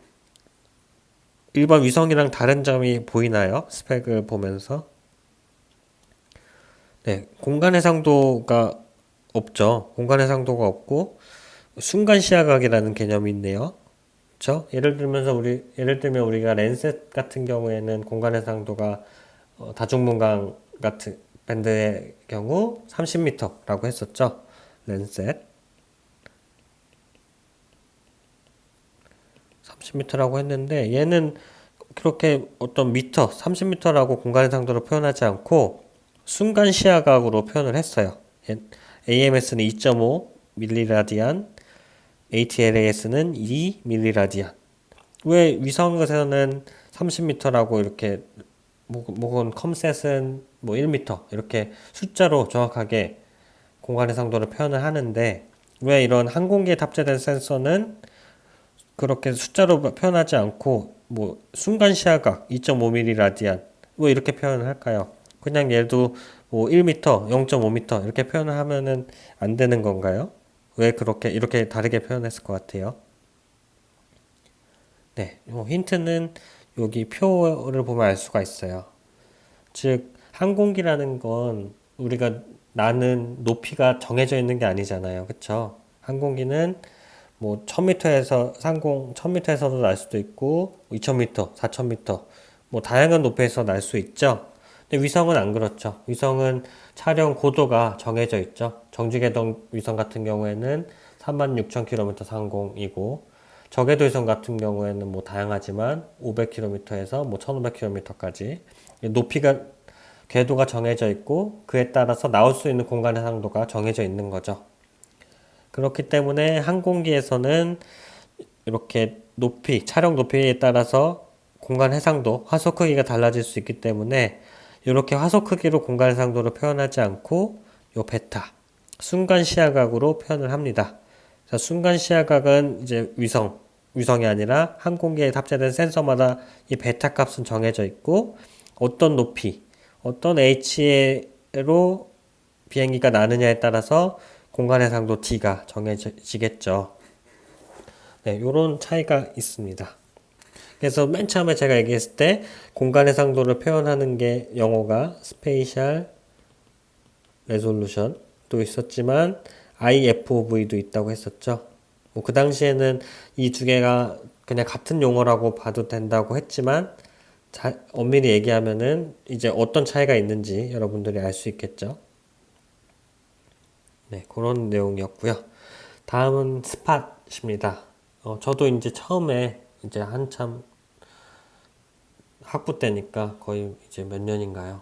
일반 위성이랑 다른 점이 보이나요? 스펙을 보면서. 네, 공간 해상도가 없죠. 공간 해상도가 없고 순간 시야각이라는 개념이 있네요. 그렇죠? 예를 들면 우리가 랜셋 같은 경우에는 공간 해상도가 다중문강 같은 밴드의 경우 30m라고 했었죠. 랜셋 30m라고 했는데 얘는 그렇게 어떤 미터 30m라고 공간 해상도로 표현하지 않고 순간 시야각으로 표현을 했어요. AMS는 2.5 밀리라디안, ATLAS는 2 밀리라디안. 왜 위성에서는 30m라고 이렇게 혹은 컴셋은 뭐 1m 이렇게 숫자로 정확하게 공간 해상도를 표현을 하는데 왜 이런 항공기에 탑재된 센서는 그렇게 숫자로 표현하지 않고 뭐 순간 시야각 2.5mm 라디안 뭐 이렇게 표현을 할까요? 그냥 얘도 뭐 1m, 0.5m 이렇게 표현을 하면은 안 되는 건가요? 왜 그렇게 이렇게 다르게 표현했을 것 같아요? 네, 힌트는 여기 표를 보면 알 수가 있어요. 즉 항공기라는 건 우리가 나는 높이가 정해져 있는 게 아니잖아요. 그쵸? 항공기는 뭐 1000m에서 상공 1000m에서도 날 수도 있고 2000m, 4000m 뭐 다양한 높이에서 날 수 있죠. 근데 위성은 안 그렇죠. 위성은 촬영 고도가 정해져 있죠. 정지궤도 위성 같은 경우에는 36,000km 상공이고 저궤도 위성 같은 경우에는 뭐 다양하지만 500km에서 뭐 1500km까지 높이가 궤도가 정해져 있고 그에 따라서 나올 수 있는 공간 해상도가 정해져 있는 거죠. 그렇기 때문에 항공기에서는 이렇게 높이, 촬영 높이에 따라서 공간 해상도, 화소 크기가 달라질 수 있기 때문에 이렇게 화소 크기로 공간 해상도를 표현하지 않고 요 베타, 순간 시야각으로 표현을 합니다. 그래서 순간 시야각은 이제 위성이 아니라 항공기에 탑재된 센서마다 이 베타 값은 정해져 있고 어떤 높이, 어떤 h로 비행기가 나느냐에 따라서 공간 해상도 D가 정해지겠죠. 네, 요런 차이가 있습니다. 그래서 맨 처음에 제가 얘기했을 때 공간 해상도를 표현하는 게 영어가 스페이셜 레솔루션도 있었지만 IFOV도 있다고 했었죠. 뭐 그 당시에는 이 두 개가 그냥 같은 용어라고 봐도 된다고 했지만 엄밀히 얘기하면은 이제 어떤 차이가 있는지 여러분들이 알 수 있겠죠. 네, 그런 내용이었고요. 다음은 스팟입니다. 저도 이제 처음에 이제 한참 학부 때니까 거의 이제 몇 년인가요?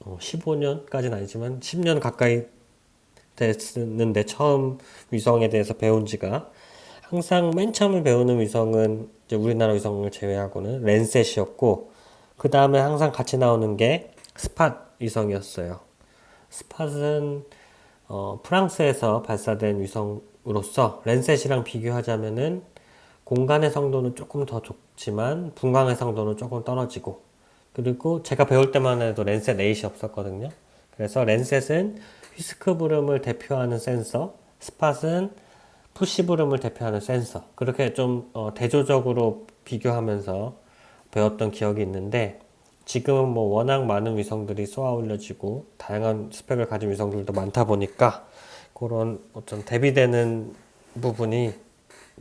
15년까지는 아니지만 10년 가까이 됐는데 처음 위성에 대해서 배운 지가 항상 맨 처음에 배우는 위성은 이제 우리나라 위성을 제외하고는 랜셋이었고 그 다음에 항상 같이 나오는 게 스팟 위성이었어요. 스팟은 프랑스에서 발사된 위성으로서 랜셋이랑 비교하자면은 공간의 성도는 조금 더 좋지만 분광의 성도는 조금 떨어지고 그리고 제가 배울 때만 해도 랜셋 8이 없었거든요. 그래서 랜셋은 휘스크 브름을 대표하는 센서, 스팟은 푸시브룸을 대표하는 센서. 그렇게 좀 대조적으로 비교하면서 배웠던 기억이 있는데 지금은 뭐 워낙 많은 위성들이 쏘아 올려지고 다양한 스펙을 가진 위성들도 많다 보니까 그런 어떤 대비되는 부분이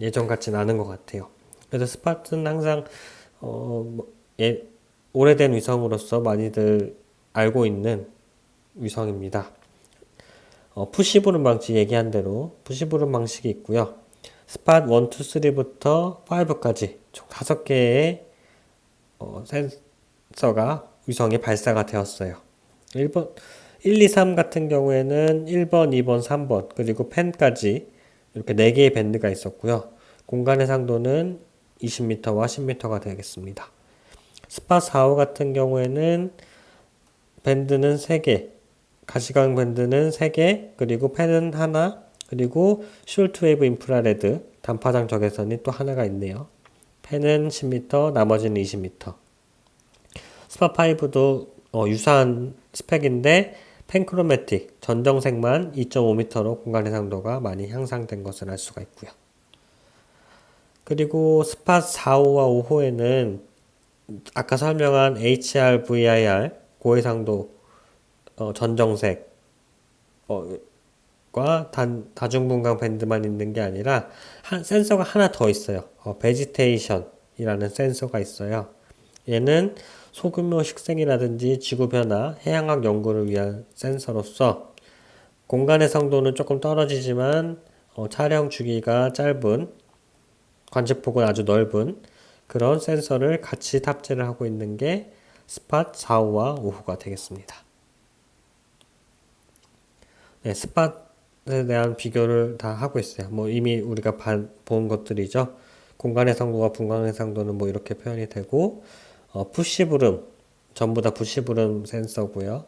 예전 같진 않은 것 같아요. 그래서 스팟은 항상 뭐 오래된 위성으로서 많이들 알고 있는 위성입니다. 푸시브룸 방식 얘기한 대로 푸시브룸 방식이 있고요. 스팟 1, 2, 3부터 5까지 총 5개의 센서가 위성에 발사가 되었어요. 1번, 1, 2, 3 같은 경우에는 1번, 2번, 3번 그리고 펜까지 이렇게 4개의 밴드가 있었고요. 공간 해상도는 20m와 10m가 되겠습니다. 스팟 4호 같은 경우에는 밴드는 3개, 가시광 밴드는 3개, 그리고 펜은 하나, 그리고 숄트웨이브 인프라레드 단파장 적외선이 또 하나가 있네요. 펜은 10m, 나머지는 20m. 스팟5도 유사한 스펙인데 펜크로매틱 전정색만 2.5m로 공간 해상도가 많이 향상된 것을 알 수가 있고요. 그리고 스팟 4호와 5호에는 아까 설명한 HRVIR 고해상도 전정색 과 다중분광 밴드만 있는 게 아니라 센서가 하나 더 있어요. 베지테이션이라는 센서가 있어요. 얘는 소규모 식생이라든지 지구변화, 해양학 연구를 위한 센서로서 공간의 성도는 조금 떨어지지만 촬영 주기가 짧은, 관측폭은 아주 넓은 그런 센서를 같이 탑재를 하고 있는 게 스팟 4호와 5호가 되겠습니다. 네, 스팟에 대한 비교를 다 하고 있어요. 뭐 이미 우리가 본 것들이죠. 공간 해상도와 분광 해상도는 뭐 이렇게 표현이 되고 푸시브룸 전부 다 푸시브룸 센서고요.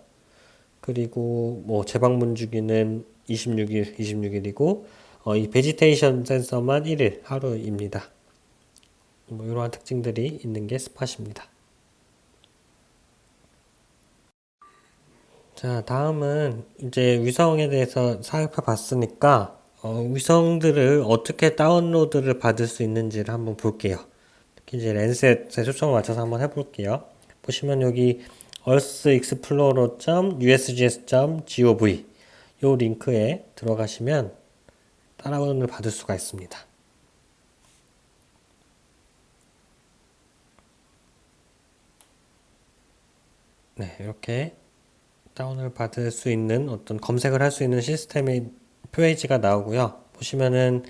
그리고 뭐 재방문 주기는 26일이고 이 베지테이션 센서만 1일 하루입니다. 뭐 이러한 특징들이 있는 게 스팟입니다. 자, 다음은 이제 위성에 대해서 살펴 봤으니까 위성들을 어떻게 다운로드를 받을 수 있는지를 한번 볼게요. 특히 이제 랜셋에 초점을 맞춰서 한번 해볼게요. 보시면 여기 earthexplorer.usgs.gov 요 링크에 들어가시면 다운을 받을 수가 있습니다. 네, 이렇게 다운을 받을 수 있는 어떤 검색을 할 수 있는 시스템의 페이지가 나오고요. 보시면은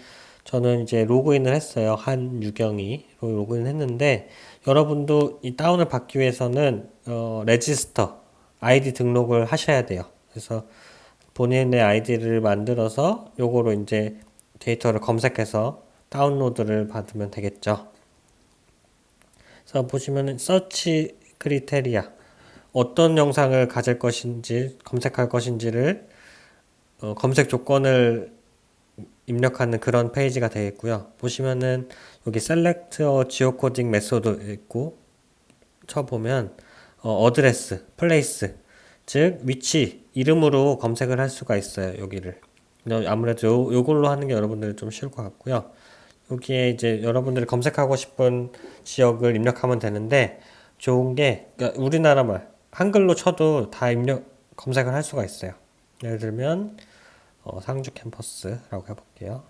저는 이제 로그인을 했어요. 한유경이 로그인 했는데 여러분도 이 다운을 받기 위해서는 레지스터 아이디 등록을 하셔야 돼요. 그래서 본인의 아이디를 만들어서 요거로 이제 데이터를 검색해서 다운로드를 받으면 되겠죠. 그래서 보시면은 서치 크리테리아 어떤 영상을 가질 것인지 검색할 것인지를 검색 조건을 입력하는 그런 페이지가 되겠고요. 보시면은 여기 Select a Geocoding Method 있고 쳐보면 어드레스, 플레이스 즉 위치, 이름으로 검색을 할 수가 있어요. 여기를 아무래도 요걸로 하는 게 여러분들 좀 쉬울 것 같고요. 여기에 이제 여러분들이 검색하고 싶은 지역을 입력하면 되는데 좋은 게 그러니까 우리나라 말 한글로 쳐도 다 검색을 할 수가 있어요. 예를 들면 상주 캠퍼스라고 해볼게요.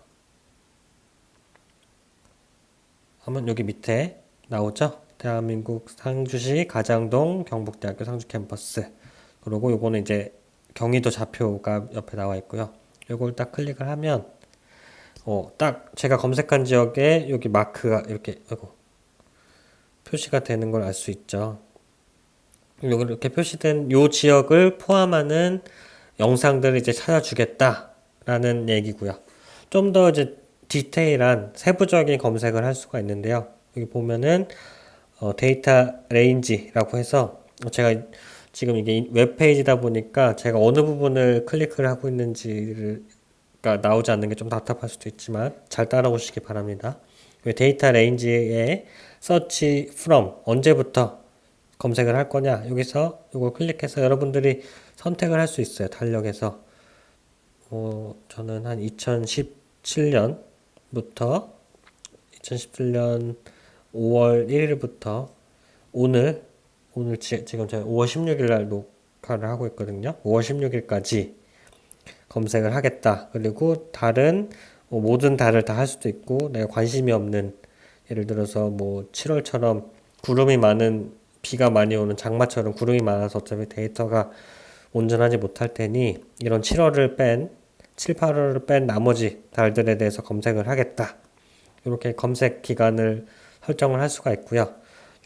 하면 여기 밑에 나오죠? 대한민국 상주시 가장동 경북대학교 상주 캠퍼스. 그리고 요거는 이제 경기도 좌표가 옆에 나와 있고요. 요걸 딱 클릭을 하면 딱 제가 검색한 지역에 여기 마크가 이렇게 표시가 되는 걸 알 수 있죠. 여기 이렇게 표시된 요 지역을 포함하는 영상들을 이제 찾아주겠다라는 얘기고요. 좀 더 이제 디테일한 세부적인 검색을 할 수가 있는데요. 여기 보면은 데이터 레인지라고 해서 제가 지금 이게 웹페이지다 보니까 제가 어느 부분을 클릭을 하고 있는지가 나오지 않는 게 좀 답답할 수도 있지만 잘 따라오시기 바랍니다. 데이터 레인지에 search from 언제부터 검색을 할 거냐 여기서 이걸 클릭해서 여러분들이 선택을 할 수 있어요. 달력에서 저는 한 2017년 부터 2017년 5월 1일부터 오늘 지금 제가 5월 16일 날 녹화를 하고 있거든요. 5월 16일까지 검색을 하겠다. 그리고 다른 모든 달을 다 할 수도 있고 내가 관심이 없는 예를 들어서 뭐 7월처럼 구름이 많은 비가 많이 오는 장마처럼 구름이 많아서 어차피 데이터가 온전하지 못할 테니 이런 7월을 뺀 7, 8월을 뺀 나머지 달들에 대해서 검색을 하겠다. 이렇게 검색 기간을 설정을 할 수가 있고요.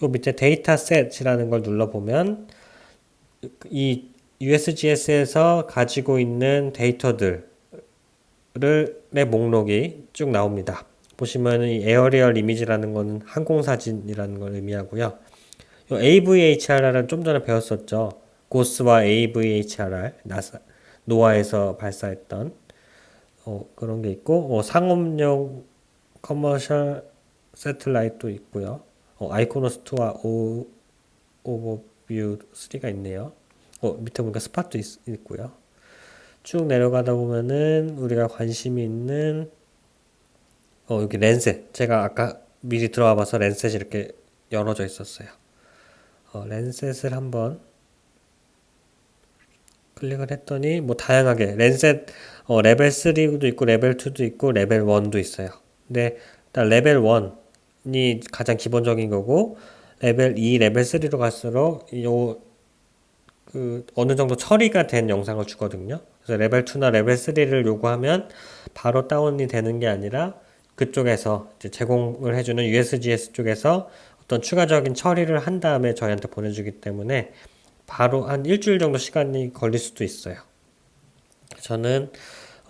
요 밑에 데이터셋이라는 걸 눌러보면 이 USGS에서 가지고 있는 데이터들의 목록이 쭉 나옵니다. 보시면 이 에어리얼 이미지라는 거는 항공사진이라는 걸 의미하고요. 요 AVHRR은 좀 전에 배웠었죠. 고스와 AVHRR, 노아에서 발사했던 그런 게 있고 상업용 커머셜 세틀라이트도 있고요. 아이코노스 2와 오버뷰 3가 있네요. 밑에 보니까 스팟도 있고요. 쭉 내려가다 보면은 우리가 관심이 있는 여기 랜셋. 제가 아까 미리 들어와 봐서 랜셋이 이렇게 열어져 있었어요. 랜셋을 한번 클릭을 했더니 뭐 다양하게 랜셋 레벨 3도 있고 레벨 2도 있고 레벨 1도 있어요. 근데 일단 레벨 1이 가장 기본적인 거고 레벨 2, 레벨 3로 갈수록 어느 정도 처리가 된 영상을 주거든요. 그래서 레벨 2나 레벨 3를 요구하면 바로 다운이 되는 게 아니라 그쪽에서 이제 제공을 해주는 USGS 쪽에서 어떤 추가적인 처리를 한 다음에 저희한테 보내주기 때문에 바로 한 일주일 정도 시간이 걸릴 수도 있어요. 저는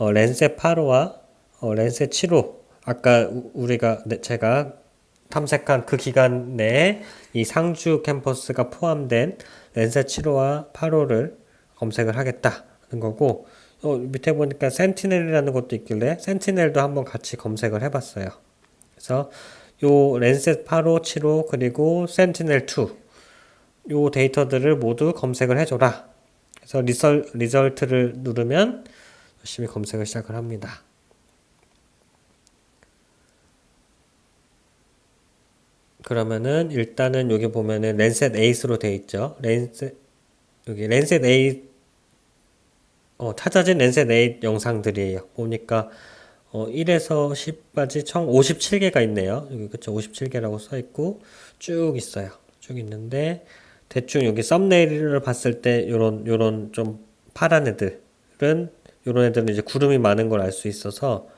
랜셋 8호와 랜셋 7호 아까 제가 탐색한 그 기간 내에 이 상주 캠퍼스가 포함된 랜셋 7호와 8호를 검색을 하겠다는 거고 밑에 보니까 센티넬이라는 것도 있길래 센티넬도 한번 같이 검색을 해봤어요. 그래서 요 랜셋 8호, 7호 그리고 센티넬 2 요 데이터들을 모두 검색을 해줘라. 그래서 리절트를 누르면 열심히 검색을 시작을 합니다. 그러면은 일단은 여기 보면은 랜셋 8으로 되어 있죠. 여기 랜셋 8 찾아진 랜셋 8 영상들이에요. 보니까 1에서 10까지 총 57개가 있네요. 여기 그쵸 57개라고 써 있고 쭉 있어요. 쭉 있는데 대충 여기 썸네일을 봤을 때 요런 좀 파란 애들은 요런 애들은 이제 구름이 많은 걸 알 수 있어서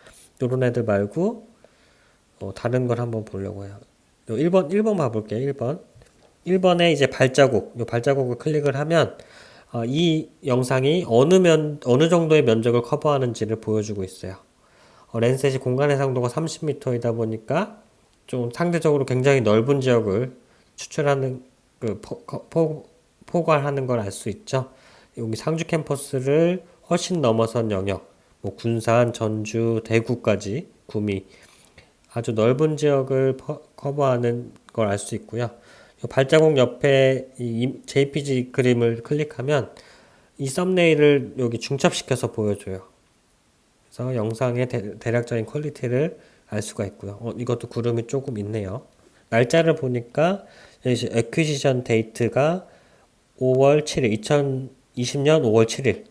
요런 애들 말고 다른 걸 한번 보려고 해요. 1번 봐볼게요. 1번에 이제 요 발자국을 클릭을 하면 이 영상이 어느 정도의 면적을 커버하는지를 보여주고 있어요. 랜셋이 공간 해상도가 30m이다 보니까 좀 상대적으로 굉장히 넓은 지역을 추출하는 포괄하는 걸 알 수 있죠. 여기 상주 캠퍼스를 훨씬 넘어선 영역, 뭐 군산, 전주, 대구까지 구미 아주 넓은 지역을 커버하는 걸 알 수 있고요. 발자국 옆에 이 JPG 그림을 클릭하면 이 썸네일을 여기 중첩시켜서 보여줘요. 그래서 영상의 대략적인 퀄리티를 알 수가 있고요. 이것도 구름이 조금 있네요. 날짜를 보니까 여기 애퀴지션 데이트가 5월 7일, 2020년 5월 7일.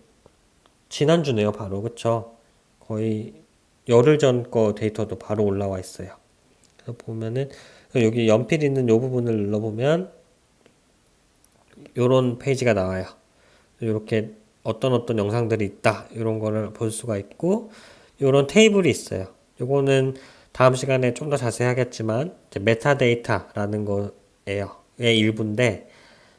지난주네요, 바로. 그쵸? 거의 열흘 전 거 데이터도 바로 올라와 있어요. 그래서 보면은 여기 연필 있는 요 부분을 눌러보면 요런 페이지가 나와요. 이렇게 어떤 영상들이 있다 이런 거를 볼 수가 있고 요런 테이블이 있어요. 요거는 다음 시간에 좀 더 자세히 하겠지만 이제 메타데이터라는 거예요. 의 일부인데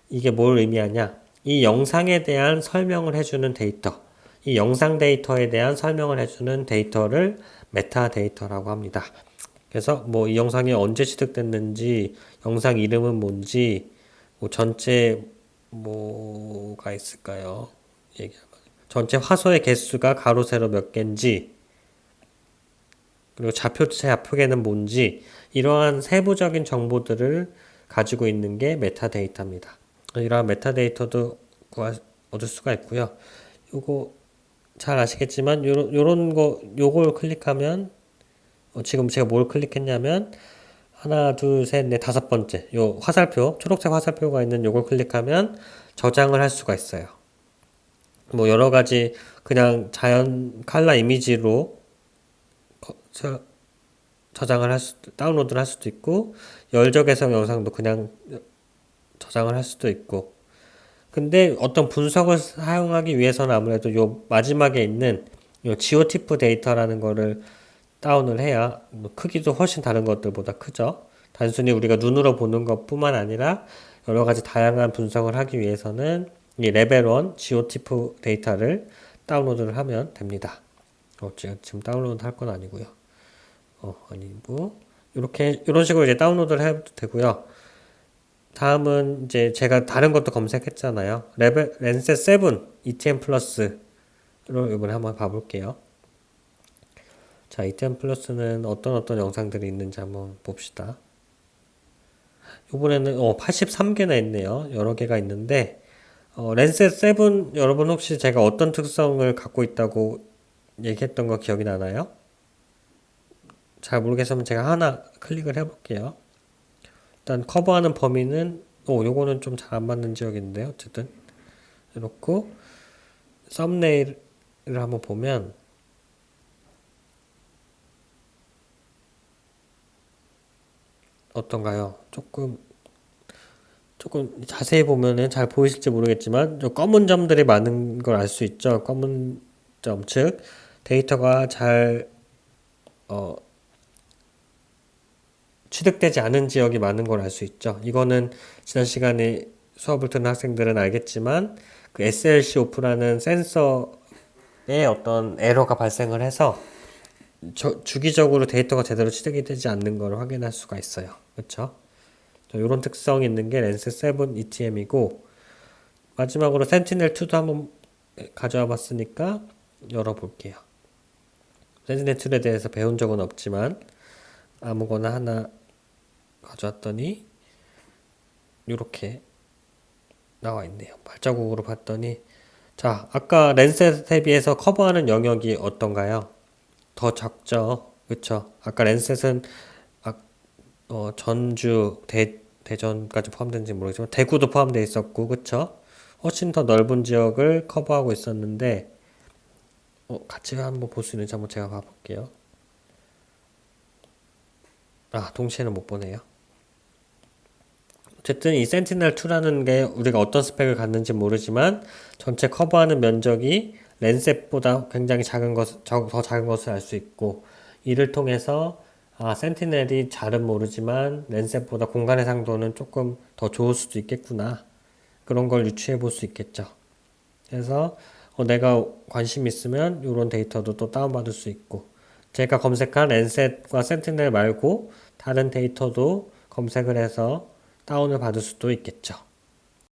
이게 뭘 의미하냐? 이 영상에 대한 설명을 해주는 데이터, 이 영상 데이터에 대한 설명을 해주는 데이터를 메타데이터라고 합니다. 그래서 뭐 이 영상이 언제 취득됐는지, 영상 이름은 뭔지, 뭐 전체 뭐가 있을까요? 전체 화소의 개수가 가로 세로 몇 개인지, 그리고 좌표계는 뭔지, 이러한 세부적인 정보들을 가지고 있는 게 메타데이터입니다. 이러한 메타데이터도 얻을 수가 있고요. 요거 잘 아시겠지만 요걸 클릭하면 지금 제가 뭘 클릭했냐면 하나, 둘, 셋, 넷, 다섯 번째 요 화살표, 초록색 화살표가 있는 요걸 클릭하면 저장을 할 수가 있어요. 뭐 여러 가지 그냥 자연 칼라 이미지로 저장을 다운로드를 할 수도 있고 열저개성 영상도 그냥 저장을 할 수도 있고. 근데 어떤 분석을 사용하기 위해서는 아무래도 요 마지막에 있는 요 지오티프 데이터라는 거를 다운을 해야 뭐 크기도 훨씬 다른 것들보다 크죠. 단순히 우리가 눈으로 보는 것뿐만 아니라 여러 가지 다양한 분석을 하기 위해서는 이 레벨 1 지오티프 데이터를 다운로드를 하면 됩니다. 제가 지금 다운로드 할 건 아니고요. 아니고 이런 식으로 이제 다운로드를 해도 되고요. 다음은 이제 제가 다른 것도 검색했잖아요. 렌셋 7 ETM 플러스로 이번에 한번 봐볼게요. 자, ETM 플러스는 어떤 영상들이 있는지 한번 봅시다. 이번에는 83개나 있네요. 여러 개가 있는데 렌셋 7 여러분 혹시 제가 어떤 특성을 갖고 있다고 얘기했던 거 기억이 나나요? 잘 모르겠으면 제가 하나 클릭을 해볼게요. 일단 커버하는 범위는 요거는 좀 잘 안 맞는 지역인데 어쨌든 이렇고 썸네일을 한번 보면 어떤가요? 조금 자세히 보면은 잘 보이실지 모르겠지만 저 검은 점들이 많은 걸 알 수 있죠. 검은 점, 즉 데이터가 잘 취득되지 않은 지역이 많은 걸 알 수 있죠. 이거는 지난 시간에 수업을 듣는 학생들은 알겠지만 그 SLC 오프라는 센서에 어떤 에러가 발생을 해서 주기적으로 데이터가 제대로 취득이 되지 않는 걸 확인할 수가 있어요. 그렇죠? 이런 특성이 있는 게 렌셋 7 ETM이고 마지막으로 센티넬2도 한번 가져와 봤으니까 열어볼게요. 센티넬2에 대해서 배운 적은 없지만 아무거나 하나 가져왔더니 이렇게 나와 있네요. 발자국으로 봤더니 자, 아까 렌셋에 비해서 커버하는 영역이 어떤가요? 더 적죠. 그쵸? 아까 렌셋은 전주, 대전까지 포함된지 모르겠지만 대구도 포함되어 있었고 그쵸? 훨씬 더 넓은 지역을 커버하고 있었는데 같이 한번 볼 수 있는지 한번 제가 봐볼게요. 동시에는 못 보네요. 어쨌든 이 센티넬2라는 게 우리가 어떤 스펙을 갖는지 모르지만 전체 커버하는 면적이 렌셋보다 굉장히 더 작은 것을 알 수 있고 이를 통해서 센티넬이 잘은 모르지만 렌셋보다 공간 해상도는 조금 더 좋을 수도 있겠구나. 그런 걸 유추해 볼 수 있겠죠. 그래서 내가 관심 있으면 이런 데이터도 또 다운받을 수 있고 제가 검색한 렌셋과 센티넬 말고 다른 데이터도 검색을 해서 다운을 받을 수도 있겠죠.